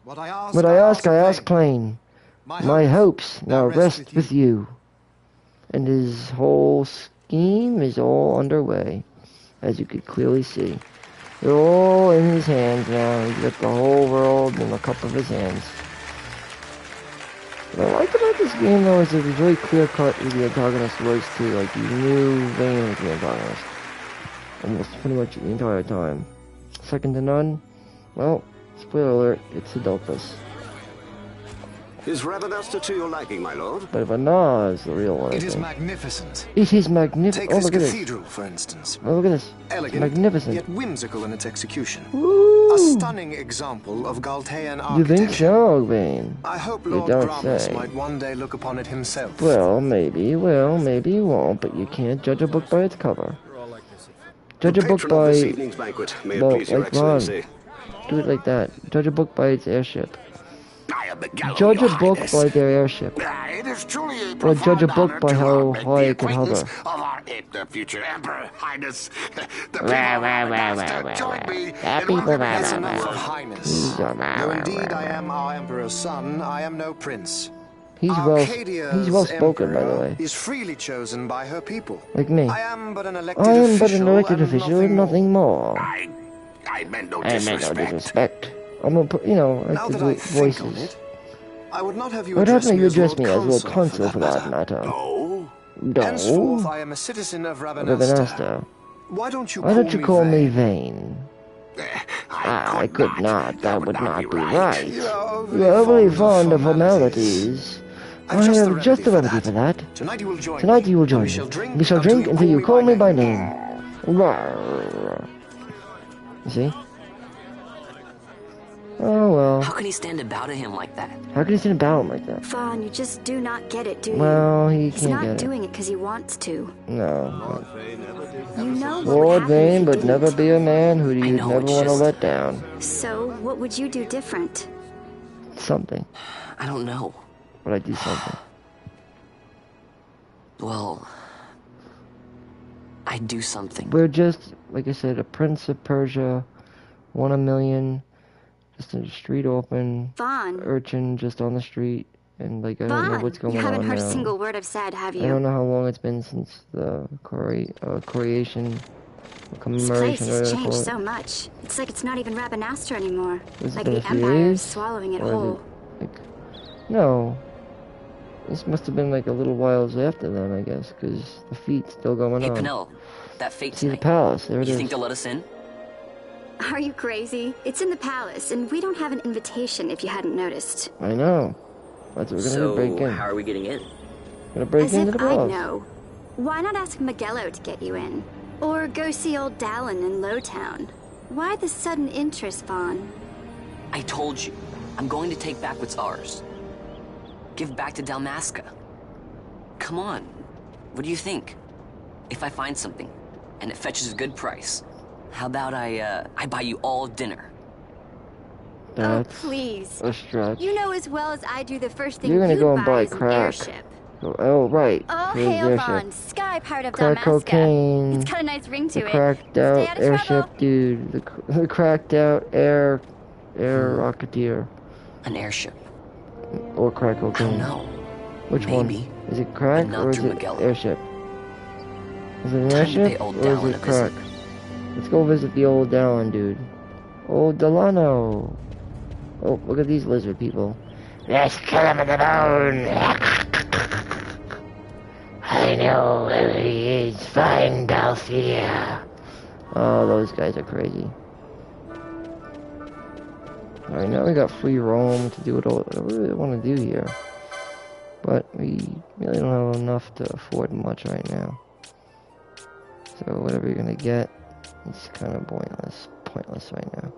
Speaker 1: What I ask plain. My hopes now rest with you. And his whole scheme is all underway, as you could clearly see. They're all in his hands now. He's got the whole world in the cup of his hands. What I liked about this game, though, is it was very clear-cut who the antagonist was, too. Like, you knew Vayne was the antagonist. Almost pretty much the entire time. Second to none? Well, spoiler alert, it's Adolphus.
Speaker 3: Is Rabanasta to your liking, my lord?
Speaker 1: But Vana is the real one.
Speaker 8: It is magnificent.
Speaker 1: It is magnificent.
Speaker 8: Take
Speaker 1: Oh,
Speaker 8: this
Speaker 1: look at this.
Speaker 8: cathedral, for instance.
Speaker 1: Oh, look at this.
Speaker 8: Elegant,
Speaker 1: it's magnificent.
Speaker 8: Yet whimsical in its execution.
Speaker 1: Ooh.
Speaker 8: A stunning example of Galtean
Speaker 1: You think
Speaker 8: architecture.
Speaker 1: so, Vayne?
Speaker 8: I hope
Speaker 1: You
Speaker 8: Lord
Speaker 1: don't
Speaker 8: Gramus
Speaker 1: say.
Speaker 8: might one day look upon it himself.
Speaker 1: Well, maybe you won't, but you can't judge a book by its cover. Judge a book by...
Speaker 3: This evening's banquet. May it
Speaker 1: Well,
Speaker 3: please your
Speaker 1: like Ron.
Speaker 3: excellency.
Speaker 1: Do it like that. Judge a book by its airship.
Speaker 3: I am the gallows,
Speaker 1: Judge
Speaker 3: your
Speaker 1: a book
Speaker 3: highness.
Speaker 1: by their airship.
Speaker 3: It is truly a
Speaker 1: Or judge a
Speaker 3: profound
Speaker 1: book
Speaker 3: honor
Speaker 1: by
Speaker 3: to
Speaker 1: how
Speaker 3: make
Speaker 1: high
Speaker 3: the
Speaker 1: it can hover.
Speaker 3: acquaintance of our the future emperor, highness. The people join me in
Speaker 8: That's enough of highness. Though indeed I am our emperor's son, I am no prince.
Speaker 1: He's well spoken, by the way.
Speaker 8: Is freely chosen by her people.
Speaker 1: Like me.
Speaker 8: I am but an elected
Speaker 1: official and nothing more.
Speaker 3: I meant no
Speaker 1: I meant no disrespect. I'm gonna put, like
Speaker 8: Now
Speaker 1: the
Speaker 8: that I think on
Speaker 1: voices.
Speaker 8: it, I would not have you
Speaker 1: I'd
Speaker 8: address
Speaker 1: have
Speaker 8: me
Speaker 1: you
Speaker 8: as
Speaker 1: address me as
Speaker 8: Lord
Speaker 1: Lord Consul for that matter.
Speaker 3: No.
Speaker 8: Henceforth,
Speaker 1: No.
Speaker 8: I am a citizen of Rabanasta.
Speaker 1: Rabanasta.
Speaker 8: Why don't you
Speaker 1: call me
Speaker 8: Vayne?
Speaker 1: Vayne? I could not. That would not be right. You're overly fond of formalities. I have just the remedy for that.
Speaker 8: Tonight you will join
Speaker 1: me. We shall drink until you call me by name. Rawr. You see? Oh well.
Speaker 12: How can he stand about him like that?
Speaker 1: How can he stand about him like that?
Speaker 10: Vaughn, you just do not get it, do you?
Speaker 1: Well,
Speaker 10: He's
Speaker 1: can't
Speaker 10: not
Speaker 1: get it.
Speaker 10: doing it because he wants to.
Speaker 1: No.
Speaker 10: You know what would
Speaker 1: Lord
Speaker 10: happen
Speaker 1: Vayne
Speaker 10: if he
Speaker 1: would never
Speaker 10: didn't.
Speaker 1: be a man who you'd
Speaker 12: know,
Speaker 1: never
Speaker 12: it's
Speaker 1: want to
Speaker 12: just-
Speaker 1: let down.
Speaker 10: So, what would you do different?
Speaker 1: Something.
Speaker 12: I don't know.
Speaker 1: Would I do something?
Speaker 12: Well, I'd do something.
Speaker 1: We're just, like I said, a prince of Persia, 1 in a million, just in the street open,
Speaker 10: Vaughn.
Speaker 1: urchin just on the street, and like I don't know
Speaker 10: Vaughn,
Speaker 1: what's going
Speaker 10: you
Speaker 1: on
Speaker 10: haven't heard
Speaker 1: now.
Speaker 10: a single word I've said, have
Speaker 1: I
Speaker 10: you?
Speaker 1: don't know how long it's been since the creation,
Speaker 10: This
Speaker 1: commemoration,
Speaker 10: place has
Speaker 1: whatever they
Speaker 10: changed
Speaker 1: call it.
Speaker 10: so much. It's like it's not even Rabanasta anymore.
Speaker 1: Has it
Speaker 10: Like
Speaker 1: been
Speaker 10: the
Speaker 1: a few
Speaker 10: Empire
Speaker 1: days?
Speaker 10: is swallowing it
Speaker 1: Or is
Speaker 10: whole.
Speaker 1: No. This must have been like a little whiles after then, I guess, because the feat's still going
Speaker 12: Hey,
Speaker 1: on.
Speaker 12: Penel, that fate
Speaker 1: See the
Speaker 12: tonight.
Speaker 1: palace, there it
Speaker 12: You
Speaker 1: is.
Speaker 12: think they'll let us in?
Speaker 10: Are you crazy? It's in the palace, and we don't have an invitation if you hadn't noticed.
Speaker 1: I know. That's what we're gonna
Speaker 12: So,
Speaker 1: break in.
Speaker 12: how are we getting in?
Speaker 1: Gonna break
Speaker 10: As
Speaker 1: into
Speaker 10: if
Speaker 1: the
Speaker 10: I'd
Speaker 1: palace.
Speaker 10: know. Why not ask Magello to get you in? Or go see old Dallin in Lowtown? Why the sudden interest, Vaughn?
Speaker 12: I told you, I'm going to take back what's ours. Give back to Dalmasca. Come on, what do you think? If I find something, and it fetches a good price, how about I buy you all dinner?
Speaker 1: That's
Speaker 10: Please.
Speaker 1: a stretch.
Speaker 10: You know as well as I do the first thing
Speaker 1: You're gonna
Speaker 10: you'd
Speaker 1: go and buy
Speaker 10: is an
Speaker 1: crack.
Speaker 10: airship.
Speaker 1: Oh, right.
Speaker 10: Oh,
Speaker 1: Here's the
Speaker 10: hail
Speaker 1: airship.
Speaker 10: Vaughn, sky part of
Speaker 1: Crack
Speaker 10: Dalmasca.
Speaker 1: cocaine.
Speaker 10: It's got a nice ring to
Speaker 1: The
Speaker 10: it.
Speaker 1: cracked
Speaker 10: Stay
Speaker 1: out
Speaker 10: out of
Speaker 1: airship
Speaker 10: trouble.
Speaker 1: dude. The cracked out air rocketeer.
Speaker 12: An airship.
Speaker 1: Or crack
Speaker 12: I don't
Speaker 1: cocaine.
Speaker 12: know.
Speaker 1: Which
Speaker 12: Maybe.
Speaker 1: one? Is it crack
Speaker 12: But not
Speaker 1: or is
Speaker 12: through
Speaker 1: it
Speaker 12: Magellan.
Speaker 1: airship? Is it an
Speaker 12: Time to pay
Speaker 1: airship
Speaker 12: old
Speaker 1: or
Speaker 12: Dallin
Speaker 1: is
Speaker 12: a
Speaker 1: it crack?
Speaker 12: visit.
Speaker 1: Let's go visit the old Dallin dude. Old Delano. Oh, look at these lizard people. Let's kill him in the bone. I know where he is. Find Althea. Oh, those guys are crazy. Alright, now we got free roam to do what I really want to do here. But we really don't have enough to afford much right now. So whatever you're gonna get, it's kind of pointless right now.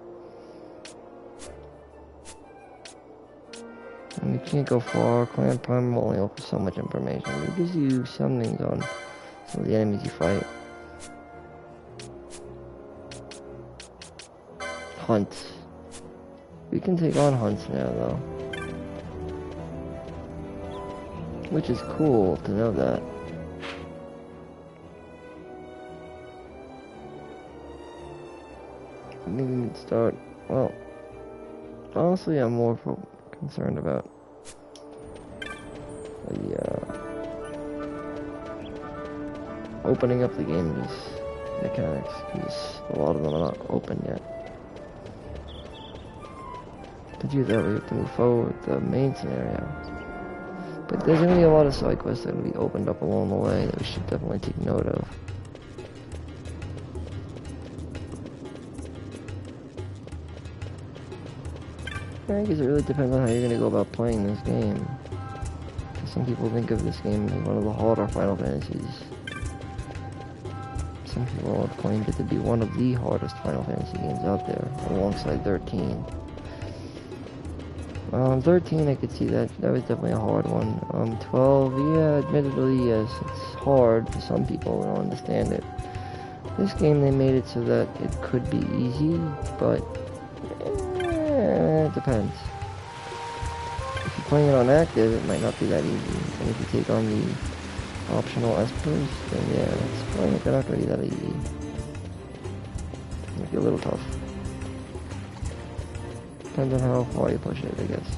Speaker 1: And you can't go far. Clan Prime will only offer so much information. It gives you some things on some of the enemies you fight. Hunts. We can take on hunts now, though. Which is cool to know that. I think we can start, well, honestly I'm more concerned about the, opening up the game's mechanics, because a lot of them are not open yet. To do that, we have to move forward with the main scenario. But there's going to be a lot of side quests that will be opened up along the way that we should definitely take note of. I guess it really depends on how you're going to go about playing this game. Some people think of this game as one of the harder Final Fantasies. Some people have claimed it to be one of the hardest Final Fantasy games out there, alongside 13. 13, I could see that. That was definitely a hard one. 12, yeah, admittedly, yes, it's hard for some people who don't understand it. This game, they made it so that it could be easy, but it depends. If you're playing it on active, it might not be that easy. And if you take on the optional espers, then yeah, it's probably not going to be that easy. It might be a little tough. Depends on how far you push it, I guess.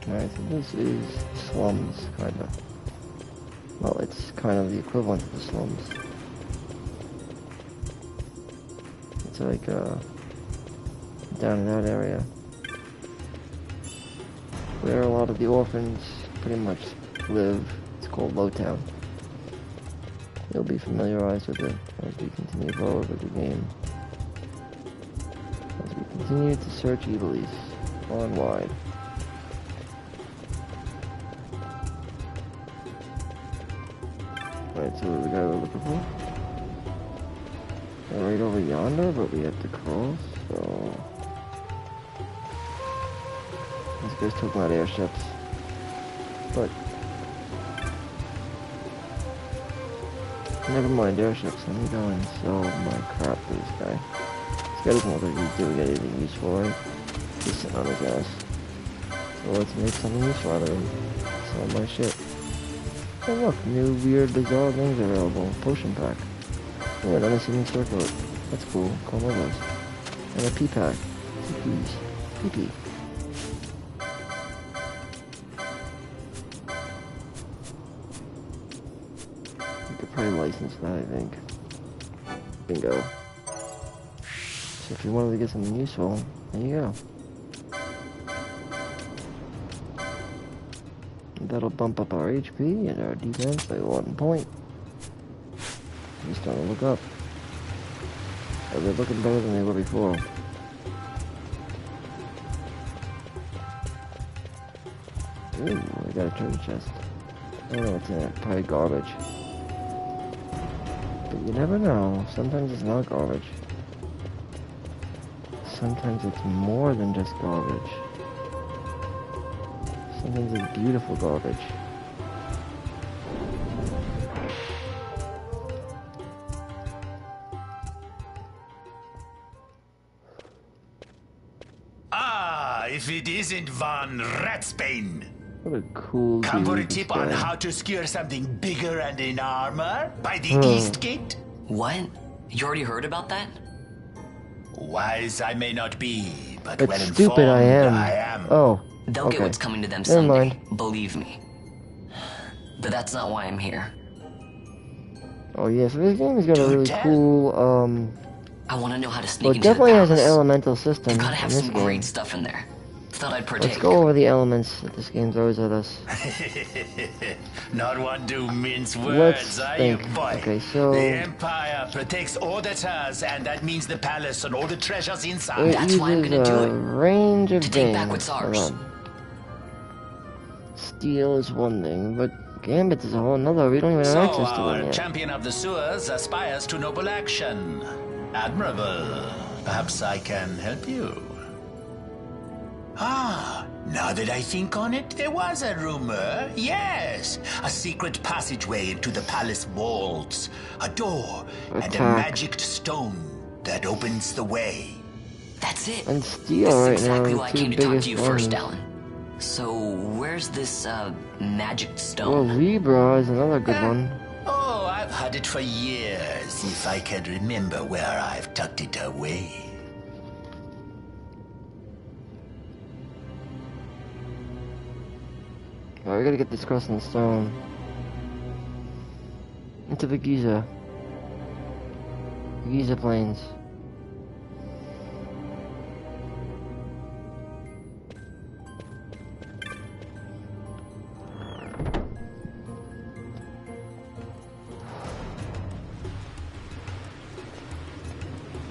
Speaker 1: Alright, so this is slums, kinda. Well, it's kind of the equivalent of the slums. It's like, down in that area. Where a lot of the orphans pretty much live. It's called Lowtown. You'll be familiarized with it as we continue forward with the game. As we continue to search Evilise far and wide. Alright, so the guy we're looking for? They're right over yonder, but we have to cross, so... This guy's talking about airships. But... never mind airships, let me go and sell my crap to this guy. This guy doesn't look like he's doing anything useful, right? He's sitting on his ass. So let's make something useful out of him. Sell my shit. Oh look, new weird bizarre things available. Potion pack. Oh, an unassuming circlet. That's cool. Call my those. And a pee pack. Peepees. Pee-pee. Probably license that, I think. Bingo. So if you wanted to get something useful, there you go. That'll bump up our HP and our defense by 1 point. Just starting to look up. Oh, they're looking better than they were before. Ooh, I got a treasure chest. I don't know what's in it. Probably garbage. But you never know. Sometimes it's not garbage. Sometimes it's more than just garbage. Sometimes it's beautiful garbage.
Speaker 13: Ah, if it isn't Von Ratsbane.
Speaker 1: What a cool
Speaker 13: Come for a
Speaker 1: dude,
Speaker 13: tip
Speaker 1: this
Speaker 13: on
Speaker 1: guy.
Speaker 13: how to secure something bigger and in armor? By the East Gate?
Speaker 12: What? You already heard about that?
Speaker 13: Wise I may not be, but
Speaker 1: That's
Speaker 13: when
Speaker 1: stupid
Speaker 13: informed,
Speaker 1: I am. Oh.
Speaker 12: They'll
Speaker 1: okay.
Speaker 12: get what's coming to them
Speaker 1: Never
Speaker 12: someday.
Speaker 1: mind.
Speaker 12: Believe me. But that's not why I'm here.
Speaker 1: Oh yeah, so this game's got a really cool,
Speaker 12: I want to know how to sneak
Speaker 1: well, it
Speaker 12: into
Speaker 1: definitely
Speaker 12: the
Speaker 1: has an
Speaker 12: palace.
Speaker 1: elemental system
Speaker 12: They've got to
Speaker 1: in
Speaker 12: have
Speaker 1: this
Speaker 12: some
Speaker 1: game.
Speaker 12: great stuff in there. Thought I'd partake.
Speaker 1: Let's go over the elements that this game throws at us.
Speaker 13: Not one to mince
Speaker 1: Let's
Speaker 13: words, are
Speaker 1: think.
Speaker 13: you, boy?
Speaker 1: Okay, so...
Speaker 13: The Empire protects all that's hers, and that means the palace and all the treasures inside.
Speaker 1: It
Speaker 12: That's why I'm
Speaker 1: uses
Speaker 12: gonna do
Speaker 1: a
Speaker 12: it.
Speaker 1: range of
Speaker 12: To
Speaker 1: things.
Speaker 12: take back what's ours.
Speaker 1: Hold on. Steel is one thing, but Gambit is a whole nother. We don't even have
Speaker 13: So
Speaker 1: access to
Speaker 13: our
Speaker 1: them yet.
Speaker 13: champion of the sewers aspires to noble action. Admirable. Perhaps I can help you. Ah, now that I think on it, there was a rumor. Yes, a secret passageway into the palace vaults, a door, and a magic stone that opens the way.
Speaker 12: That's it.
Speaker 1: And Steel
Speaker 12: This is
Speaker 1: right
Speaker 12: exactly
Speaker 1: now,
Speaker 12: why I
Speaker 1: the two
Speaker 12: came to talk
Speaker 1: biggest
Speaker 12: to you
Speaker 1: ones.
Speaker 12: first, Alan. So, where's this, magic
Speaker 1: Well,
Speaker 12: stone?
Speaker 1: Libra is another good one.
Speaker 13: Oh, I've had it for years, if I can remember where I've tucked it away.
Speaker 1: Alright, we gotta get this crossing stone. Into the Giza Plains.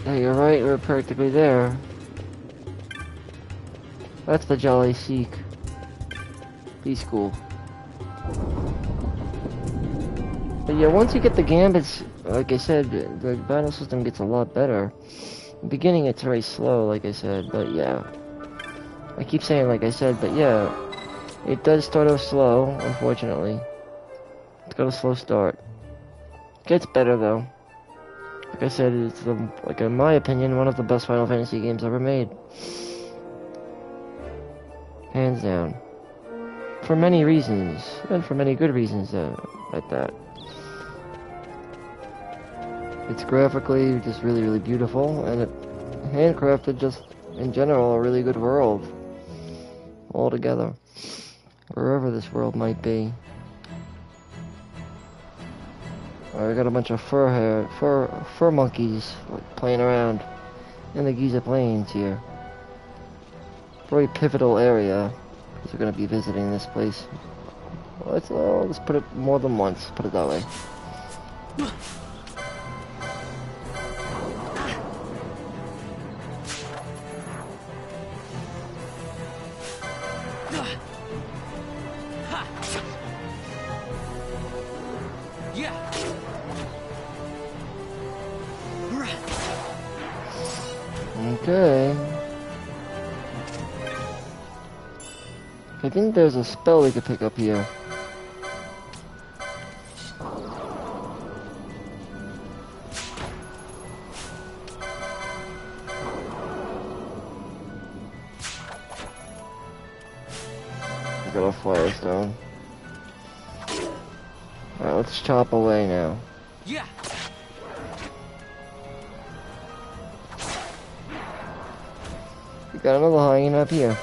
Speaker 1: Yeah, you're right, we're practically there. That's the Jolly Seek. Be school. But yeah, once you get the gambits, like I said, the battle system gets a lot better. In the beginning it's very slow, like I said, but yeah. I keep saying like I said, but yeah. It does start off slow, unfortunately. It's got a slow start. Gets better though. Like I said, it's like in my opinion, one of the best Final Fantasy games ever made. Hands down. For many reasons, and for many good reasons at that. It's graphically just really, really beautiful, and it handcrafted just in general a really good world altogether, wherever this world might be. I got a bunch of fur monkeys playing around in the Giza Plains here. Very pivotal area, because we're going to be visiting this place. Let's put it more than once, put it that way. Okay. I think there's a spell we could pick up here. I got a firestone. Alright, let's chop away now.
Speaker 12: Yeah.
Speaker 1: We got another hyena up here.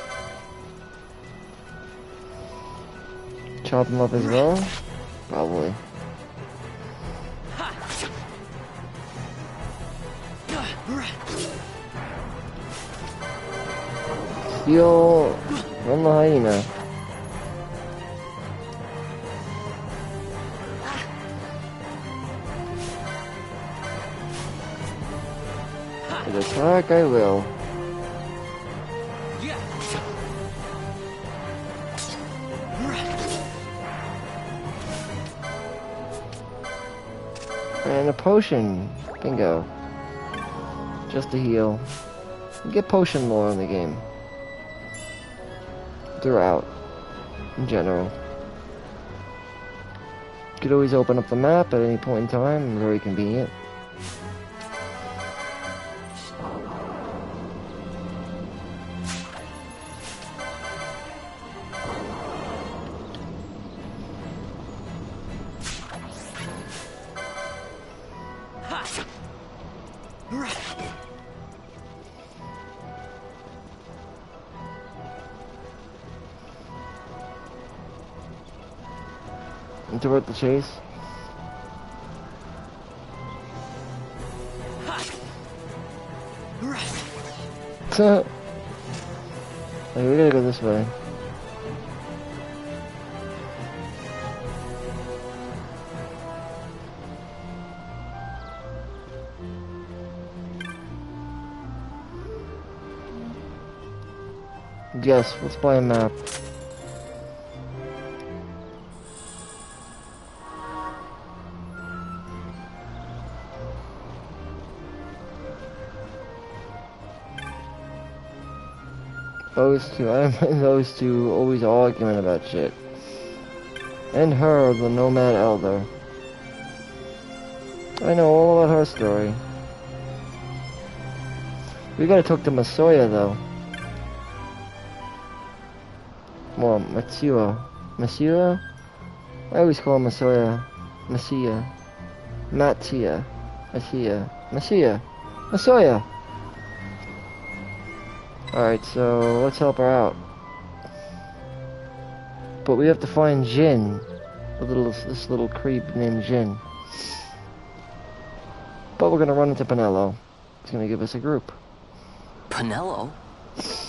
Speaker 1: Chop him up as well? Probably. Steal from the hyena. With attack I will. And a potion. Bingo. Just to heal. You get potion lore in the game. Throughout. In general. You could always open up the map at any point in time. Very convenient. Interrupt the chase. Like, we gotta go this way. Yes, let's buy a map. Those two always arguing about shit. And her, the Nomad Elder. I know all about her story. We gotta talk to Masuya though. Well, Matsuya. Masuya? I always call him Masuya. Masuya. Matsuya. Masuya. Masuya. Masuya! Alright, so let's help her out. But we have to find Jin. This little creep named Jin. But we're gonna run into Pinello. He's gonna give us a group.
Speaker 12: Pinello?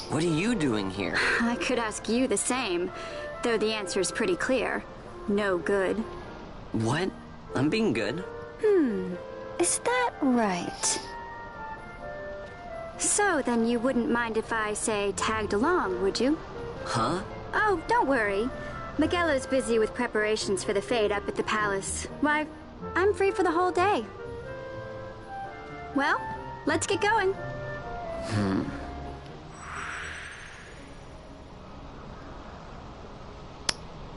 Speaker 12: What are you doing here?
Speaker 10: I could ask you the same, though the answer's pretty clear. No good.
Speaker 12: What? I'm being good.
Speaker 10: Is that right? So then you wouldn't mind if I, say, tagged along, would you?
Speaker 12: Huh?
Speaker 10: Oh, don't worry. Miguelo's busy with preparations for the fete up at the palace. Why, I'm free for the whole day. Well, let's get going.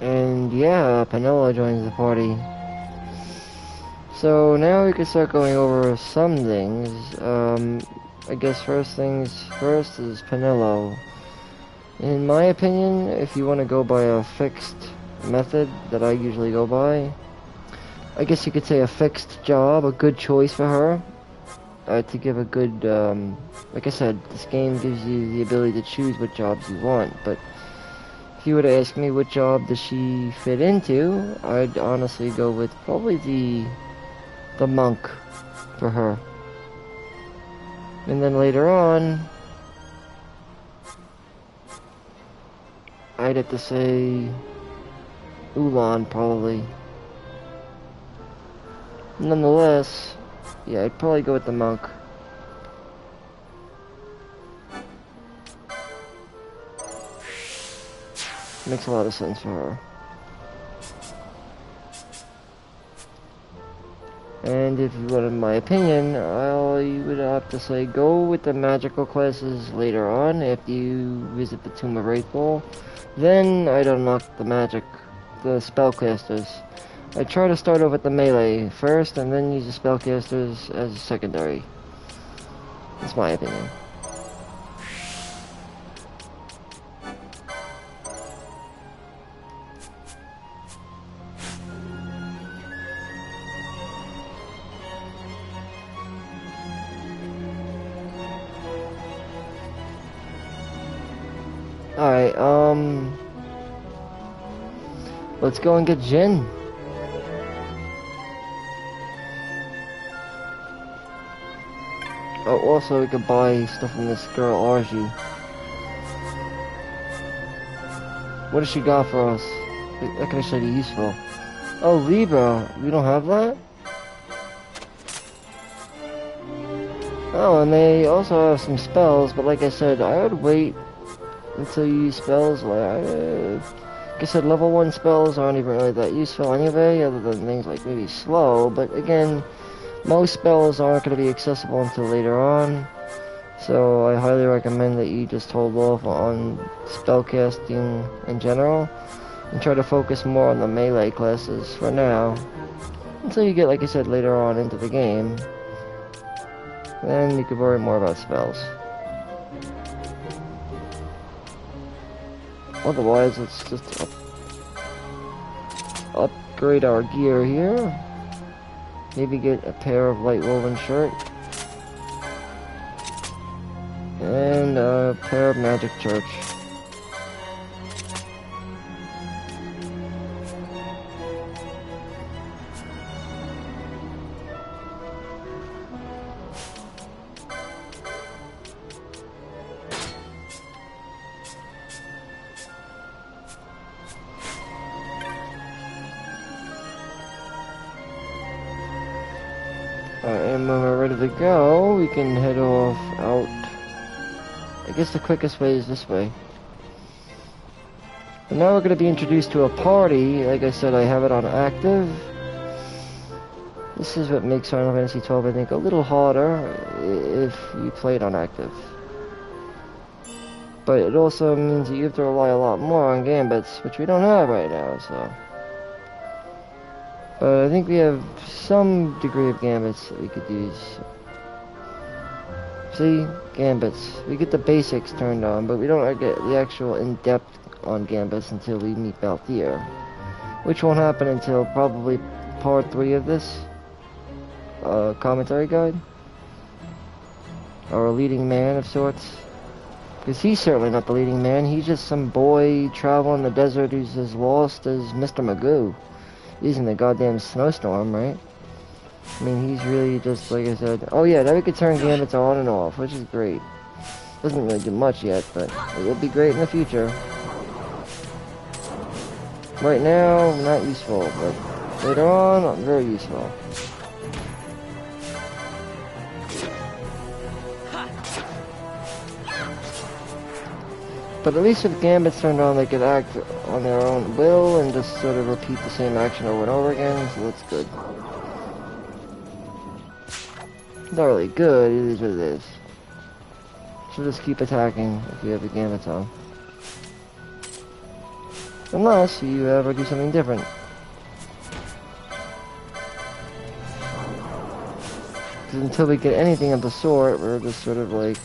Speaker 1: And yeah, Pinello joins the party. So now we can start going over some things. I guess first things first is Pinello. In my opinion, if you want to go by a fixed method that I usually go by, I guess you could say a fixed job, a good choice for her. To give a good, like I said, this game gives you the ability to choose what jobs you want, but if you were to ask me what job does she fit into, I'd honestly go with probably the monk for her. And then later on, I'd have to say Ulan probably. Nonetheless, yeah, I'd probably go with the monk. Makes a lot of sense for her. And if you wanted my opinion, you would have to say go with the magical classes later on after you visit the Tomb of Wraithfall. Then I'd unlock the spellcasters. I try to start off with the melee first and then use the spellcasters as a secondary. That's my opinion. Alright, let's go and get Jin. Oh, also we could buy stuff from this girl, Arji. What does she got for us? That can actually be useful. Oh, Libra, we don't have that? Oh, and they also have some spells, but like I said, I would wait until you use spells. Like I said, level 1 spells aren't even really that useful anyway, other than things like maybe slow, but again, most spells aren't going to be accessible until later on, so I highly recommend that you just hold off on spellcasting in general, and try to focus more on the melee classes for now, until you get, like I said, later on into the game. Then you can worry more about spells. Otherwise, let's just upgrade our gear here. Maybe get a pair of light woven shirt. And a pair of magic church. And when we're ready to go, we can head off out. I guess the quickest way is this way. But now we're going to be introduced to a party. Like I said, I have it on active. This is what makes Final Fantasy XII, I think, a little harder if you play it on active. But it also means that you have to rely a lot more on gambits, which we don't have right now, so. But I think we have some degree of gambits that we could use. See? Gambits. We get the basics turned on, but we don't get the actual in-depth on gambits until we meet Balthier. Which won't happen until probably part 3 of this commentary guide. Or a leading man of sorts. Because he's certainly not the leading man. He's just some boy traveling the desert who's as lost as Mr. Magoo. He's in the goddamn snowstorm, right? I mean, he's really just, like I said... Oh yeah, now we could turn gambits on and off, which is great. Doesn't really do much yet, but it will be great in the future. Right now, not useful, but later on, very useful. But at least with gambits turned on, they could act on their own will and just sort of repeat the same action over and over again, so that's good. Not really good, it is what it is. So just keep attacking if you have the gambits on. Unless you ever do something different. Because until we get anything of the sort, we're just sort of like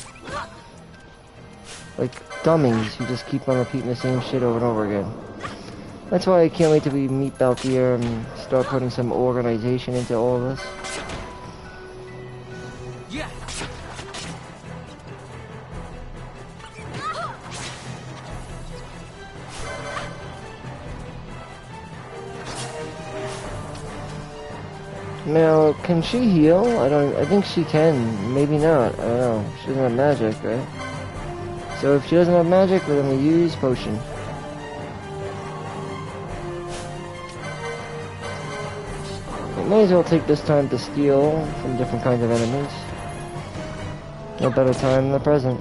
Speaker 1: dummies who just keep on repeating the same shit over and over again. That's why I can't wait till we meet Balthier and start putting some organization into all of this.
Speaker 12: Yeah.
Speaker 1: Now, can she heal? I think she can. Maybe not. I don't know. She doesn't have magic, right? So if she doesn't have magic, we're gonna use potion. We may as well take this time to steal from different kinds of enemies. No better time than the present.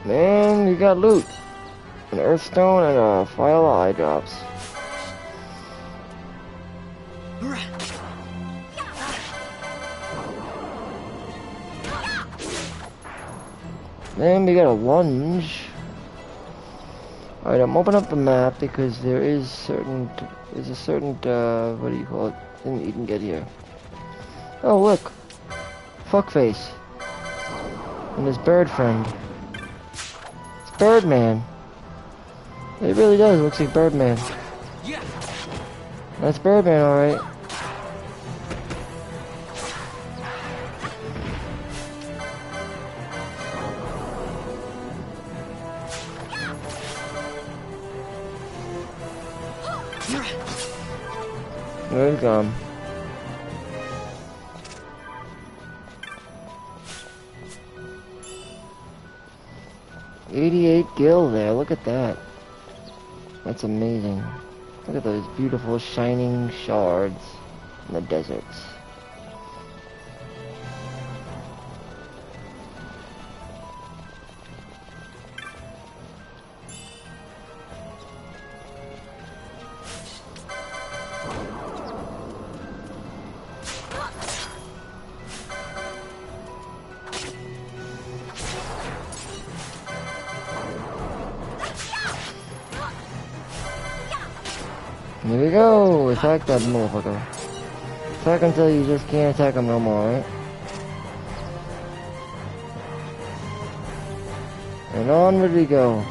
Speaker 1: Man, you got loot. An earthstone and a file of eye drops. Then we got a lunge. Alright, I'm opening up the map because there's a certain, what do you call it, thing that you can get here. Oh look! Fuckface. And his bird friend. It's Birdman. It really does, it looks like Birdman.
Speaker 12: Yeah.
Speaker 1: That's Birdman, alright. There he's gone. $88 gil there, look at that. That's amazing. Look at those beautiful shining shards in the deserts. Here we go! Attack that motherfucker. Attack until you just can't attack him no more, right? And onward we go.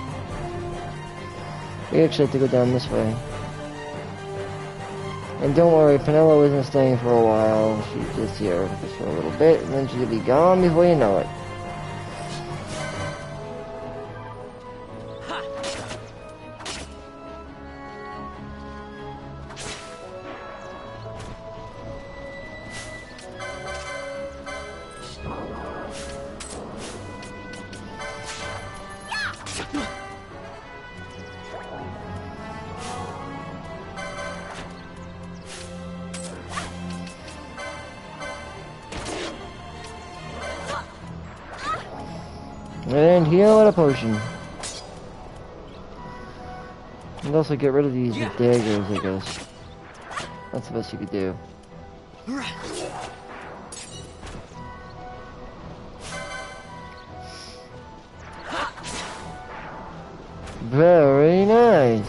Speaker 1: We actually have to go down this way. And don't worry, Penelo isn't staying for a while. She's just here just for a little bit, and then she'll be gone before you know it. And heal with a potion. And also get rid of these daggers, I guess. That's the best you could do. Very nice.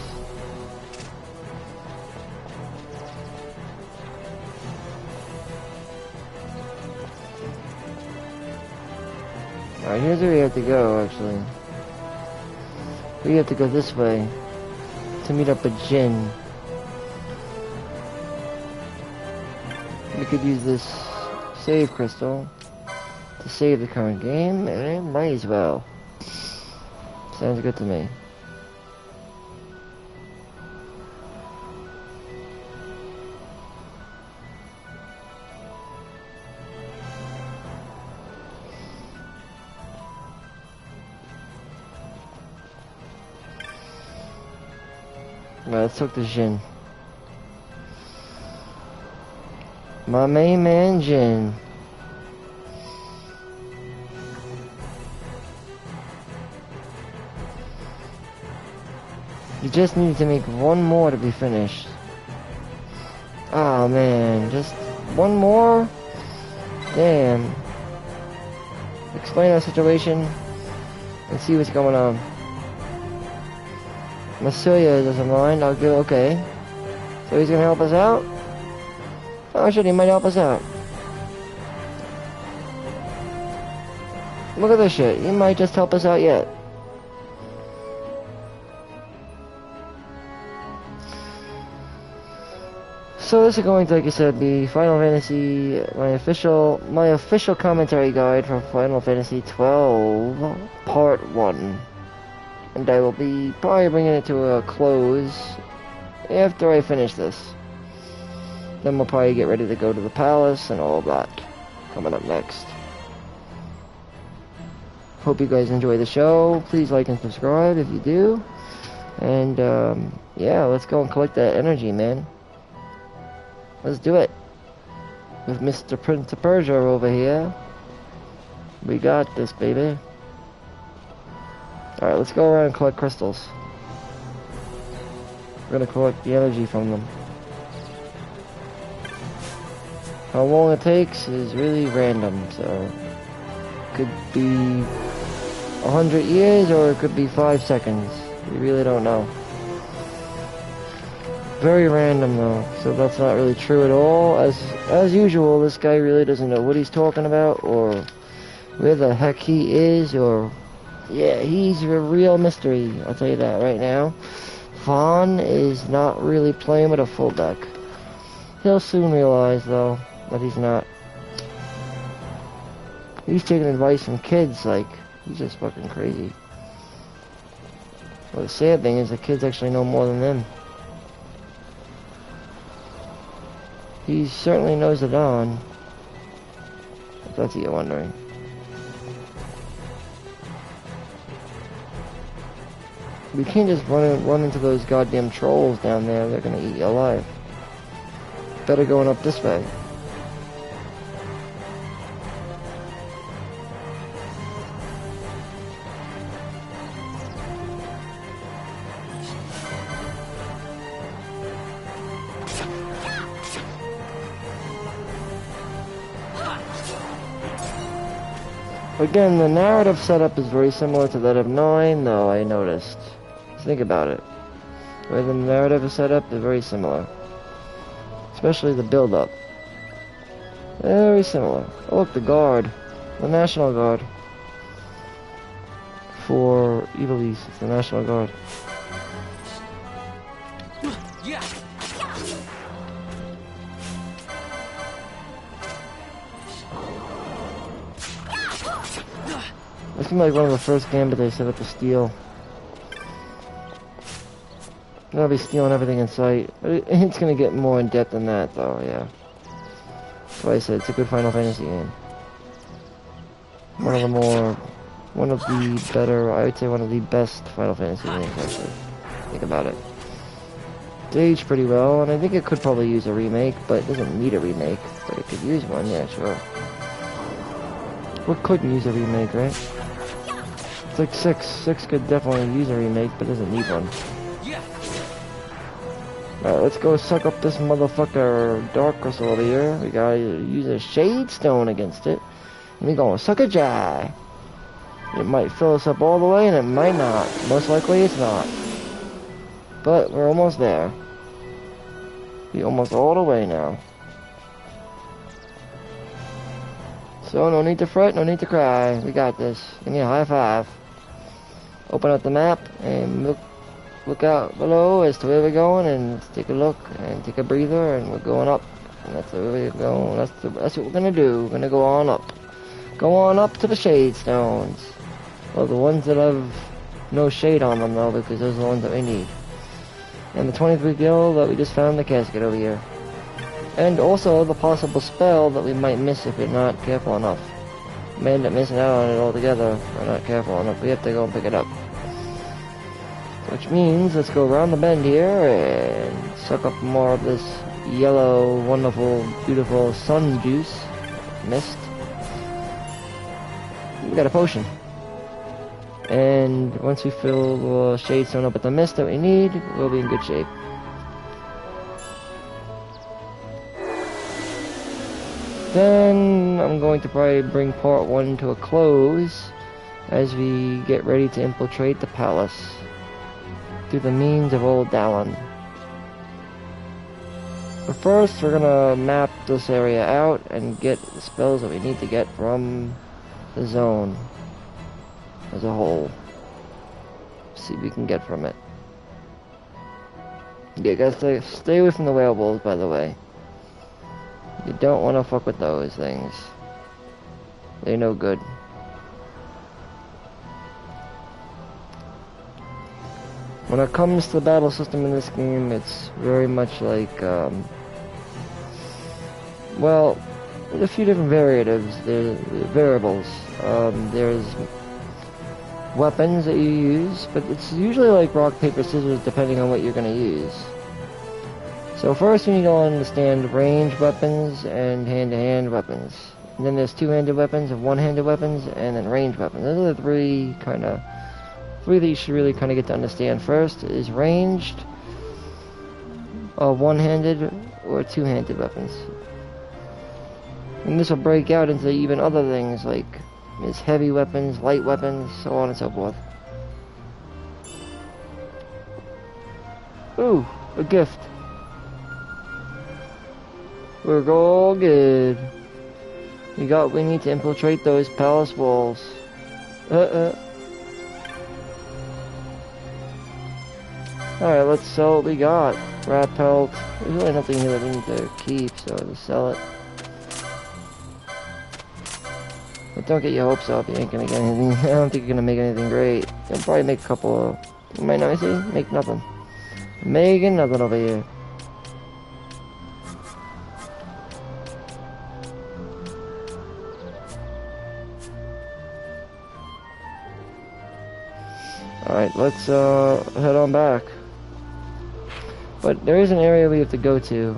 Speaker 1: Alright, here's where we have to go, actually. We have to go this way to meet up with Jin. We could use this save crystal to save the current game, and might as well. Sounds good to me. Right, let's talk to Jin. My main man, Jin. You just need to make one more to be finished. Oh man, just one more? Damn. Explain our situation and see what's going on. Masuya doesn't mind, I'll go, okay. So he's gonna help us out? Oh shit, he might help us out. Look at this shit, he might just help us out yet. So this is going to, like I said, be Final Fantasy, my official commentary guide for Final Fantasy XII, Part 1. And I will be probably bringing it to a close after I finish this. Then we'll probably get ready to go to the palace and all that coming up next. Hope you guys enjoy the show. Please like and subscribe if you do. And yeah, let's go and collect that energy, man. Let's do it. With Mr. Prince of Persia over here. We got this, baby. Alright, let's go around and collect crystals. We're gonna collect the energy from them. How long it takes is really random, so... Could be 100 years or it could be 5 seconds. We really don't know. Very random though, so that's not really true at all. As usual, this guy really doesn't know what he's talking about, or where the heck he is, or... Yeah, he's a real mystery, I'll tell you that right now. Vaughn is not really playing with a full deck. He'll soon realize, though, that he's not. He's taking advice from kids, like, he's just fucking crazy. Well, the sad thing is the kids actually know more than them. He certainly knows the Dawn. If that's what you're wondering. We can't just run into those goddamn trolls down there. They're gonna eat you alive. Better going up this way. Again, the narrative setup is very similar to that of 9, though, I noticed. Think about it. The way the narrative is set up is very similar. Especially the build-up. Very similar. Oh look, the Guard. The National Guard. For Ivalice, it's the National Guard.
Speaker 12: Yeah.
Speaker 1: This seemed like one of the first games they set up to steal. I'll be stealing everything in sight. It's gonna get more in depth than that, though, yeah. That's why I said it's a good Final Fantasy game. One of the better, I would say one of the best Final Fantasy games, actually. Think about it. It's aged pretty well, and I think it could probably use a remake, but it doesn't need a remake. But it could use one, yeah, sure. What couldn't use a remake, right? It's like 6. 6 could definitely use a remake, but doesn't need one. Alright, let's go suck up this motherfucker dark crystal over here. We gotta use a shade stone against it. And we gonna suck a jai. It might fill us up all the way and it might not. Most likely it's not. But we're almost there. We're almost all the way now. So no need to fret, no need to cry. We got this. Give me a high five. Open up the map and look out below as to where we're going, and let's take a look and take a breather, and we're going up. And that's where we're going. That's what we're gonna do. We're gonna go on up. Go on up to the shade stones. Well, the ones that have no shade on them though, because those are the ones that we need. And the 23 gil that we just found in the casket over here. And also the possible spell that we might miss if we're not careful enough. We may end up missing out on it altogether if we're not careful enough. We have to go and pick it up. Which means let's go around the bend here and suck up more of this yellow, wonderful, beautiful sun juice mist. We got a potion. And once we fill the shade stone up with the mist that we need, we'll be in good shape. Then I'm going to probably bring part 1 to a close as we get ready to infiltrate the palace through the means of old Dallin. But first, we're gonna map this area out and get the spells that we need to get from the zone as a whole. See what we can get from it. You guys stay away from the werewolves, by the way. You don't want to fuck with those things. They're no good. When it comes to the battle system in this game, it's very much like, well, there's a few different there's variables. There's weapons that you use, but it's usually like rock, paper, scissors, depending on what you're going to use. So first we need to understand ranged weapons and hand-to-hand weapons. And then there's two-handed weapons and one-handed weapons, and then ranged weapons. Those are the three that you should really kind of get to understand. First is ranged, one-handed, or two-handed weapons. And this will break out into even other things like there's heavy weapons, light weapons, so on and so forth. Ooh, a gift. We're all good. We need to infiltrate those palace walls. Alright, let's sell what we got. Rat pelt. There's really nothing here that we need to keep, so just sell it. But don't get your hopes up, you ain't gonna get anything. I don't think you're gonna make anything great. You'll probably make a couple of... You might not see? Make nothing. Making nothing over here. Alright, let's head on back. But there is an area we have to go to.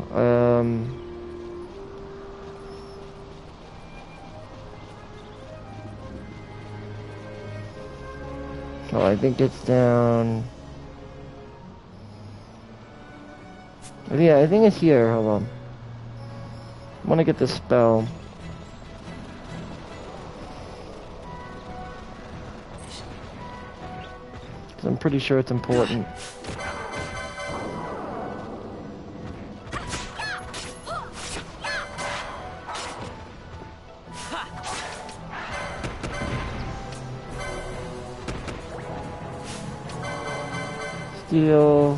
Speaker 1: Oh, I think it's down... Yeah, I think it's here. Hold on. I want to get the spell. I'm pretty sure it's important. Steel.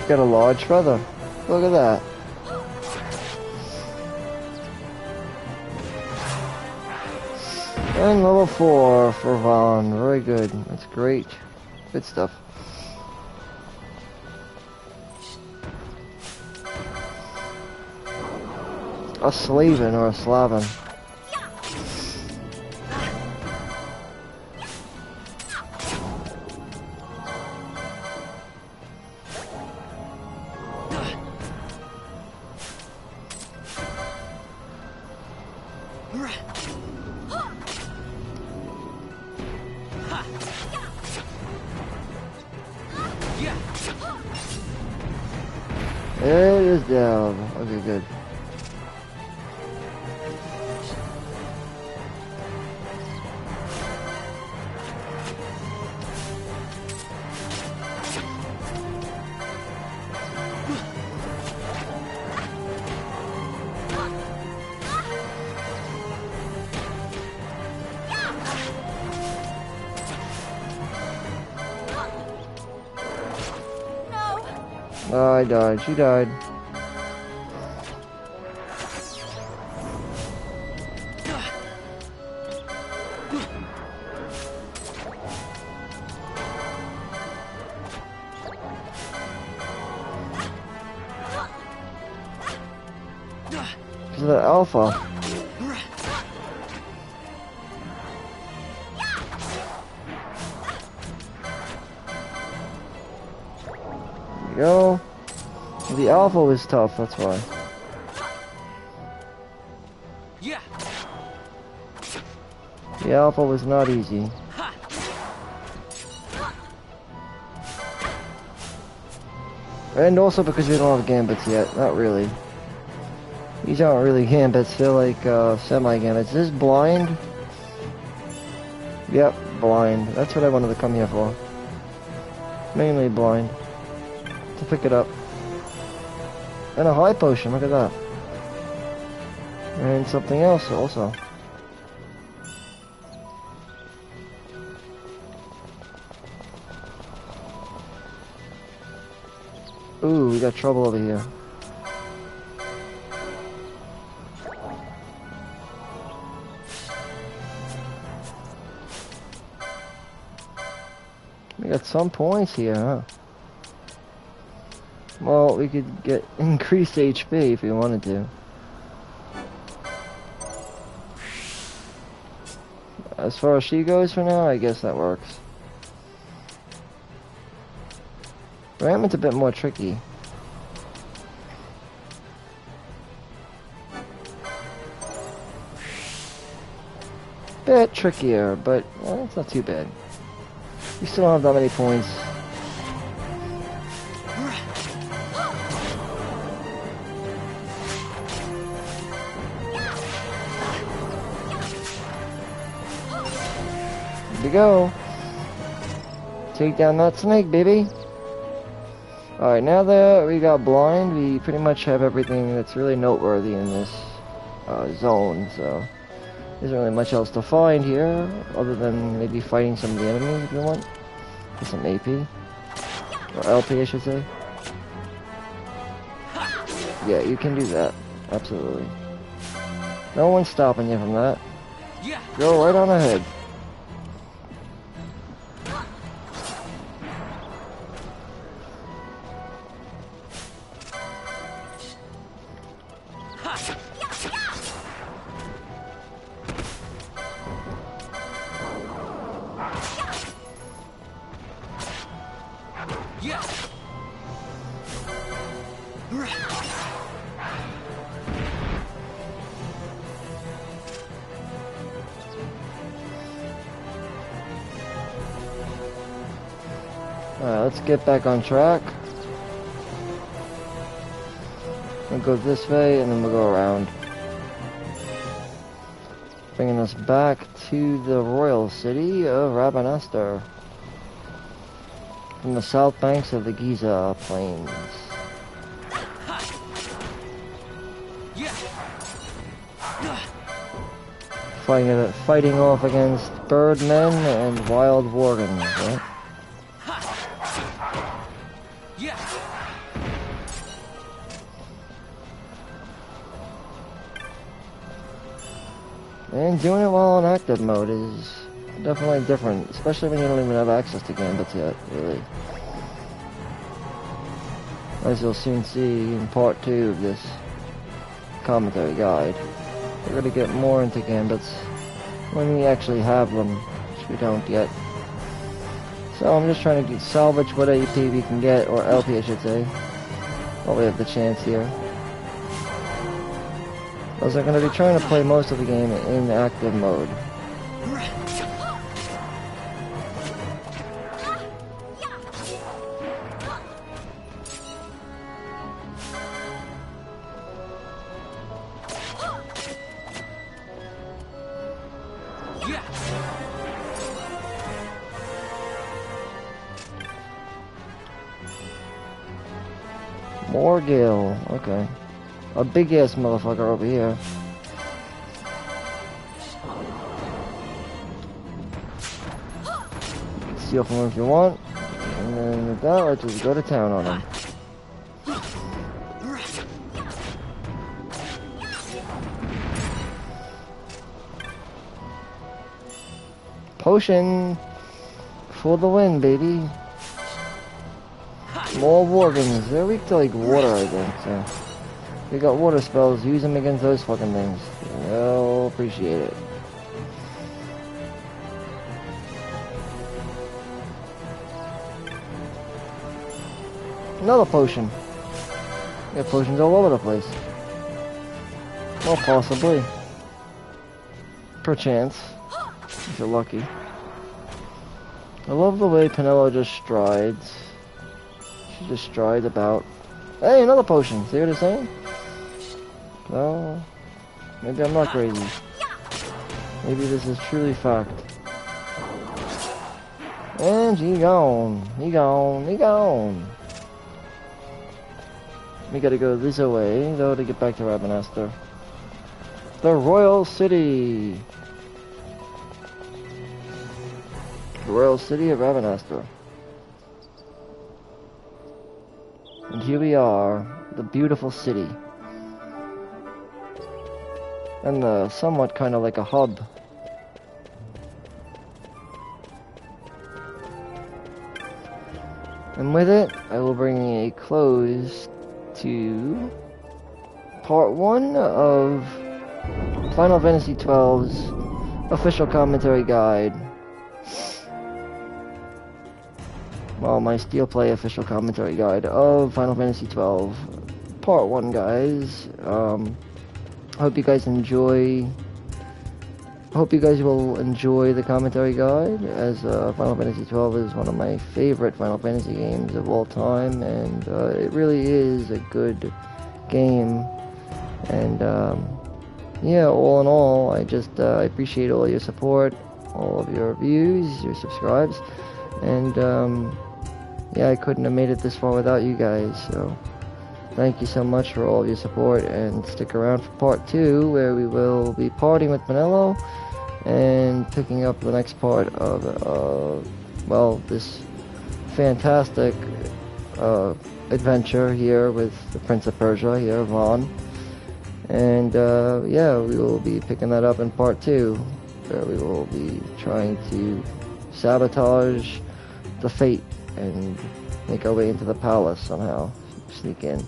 Speaker 1: Got a large feather. Look at that. And level 4 for Vaughn. Very good. That's great. Good stuff. A Slaven or a Slavin. It is down. Okay, good. Oh, I died. She died. This is the alpha. There you go. The alpha was tough, that's why.
Speaker 12: Yeah.
Speaker 1: The alpha was not easy. And also because we don't have gambits yet, not really. These aren't really gambits, they're like semi-gambits. Is this blind? Yep, blind. That's what I wanted to come here for. Mainly blind. To pick it up. And a high potion, look at that. And something else also. Ooh, we got trouble over here. We got some points here, huh? Well, we could get increased HP if we wanted to. As far as she goes for now, I guess that works. Ramon's a bit more tricky. Bit trickier, but it's not too bad. We still don't have that many points. Here we go. Take down that snake, baby. Alright, now that we got blind, we pretty much have everything that's really noteworthy in this zone, so there isn't really much else to find here, other than maybe fighting some of the enemies if you want. Get some AP. Or LP, I should say. Yeah, you can do that. Absolutely. No one's stopping you from that. Go right on ahead. Alright, let's get back on track. We'll go this way and then we'll go around. Bringing us back to the royal city of Rabanastre. From the south banks of the Giza Plains. Fighting off against birdmen and wild worgans, right? And doing it while in active mode is definitely different, especially when you don't even have access to gambits yet, really. As you'll soon see in part 2 of this commentary guide. We're going to get more into gambits when we actually have them, which we don't yet. So I'm just trying to salvage what AP we can get, or LP I should say, while we have the chance here. As I'm going to be trying to play most of the game in active mode. More Gale. Okay. A big ass motherfucker over here. Steal from him if you want. And then with that, let's just go to town on him. Potion for the win, baby. More Worgens. They're weak to like water, I think. So they got water spells. Use them against those fucking things. They'll appreciate it. Another potion. Got potions all over the place. Well, possibly. Perchance. If you're lucky. I love the way Penelo just strides. She just strides about. Hey, another potion. See what I'm saying? Well, maybe I'm not crazy. Maybe this is truly fact. And he gone. He gone. He gone. We gotta go this way, though, to get back to Rabanastre. The Royal City! The Royal City of Rabanastre. And here we are, the beautiful city. And somewhat kind of like a hub. And with it, I will bring a close to part 1 of Final Fantasy XII's official commentary guide. Well, my STEELEPLAY official commentary guide of Final Fantasy XII, part 1, guys. I hope you guys enjoy. I hope you guys will enjoy the commentary guide, as Final Fantasy XII is one of my favorite Final Fantasy games of all time, and it really is a good game. And yeah, all in all, I just I appreciate all your support, all of your views, your subscribes, and yeah, I couldn't have made it this far without you guys. So thank you so much for all of your support, and stick around for part 2, where we will be partying with Penelo and picking up the next part of well, this fantastic adventure here with the Prince of Persia here, Vaughn. And yeah, we will be picking that up in part 2, where we will be trying to sabotage the fate and make our way into the palace somehow, sneak in.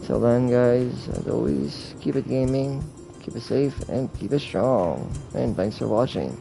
Speaker 1: Till then, guys, as always, keep it gaming, keep it safe, and keep it strong. And thanks for watching.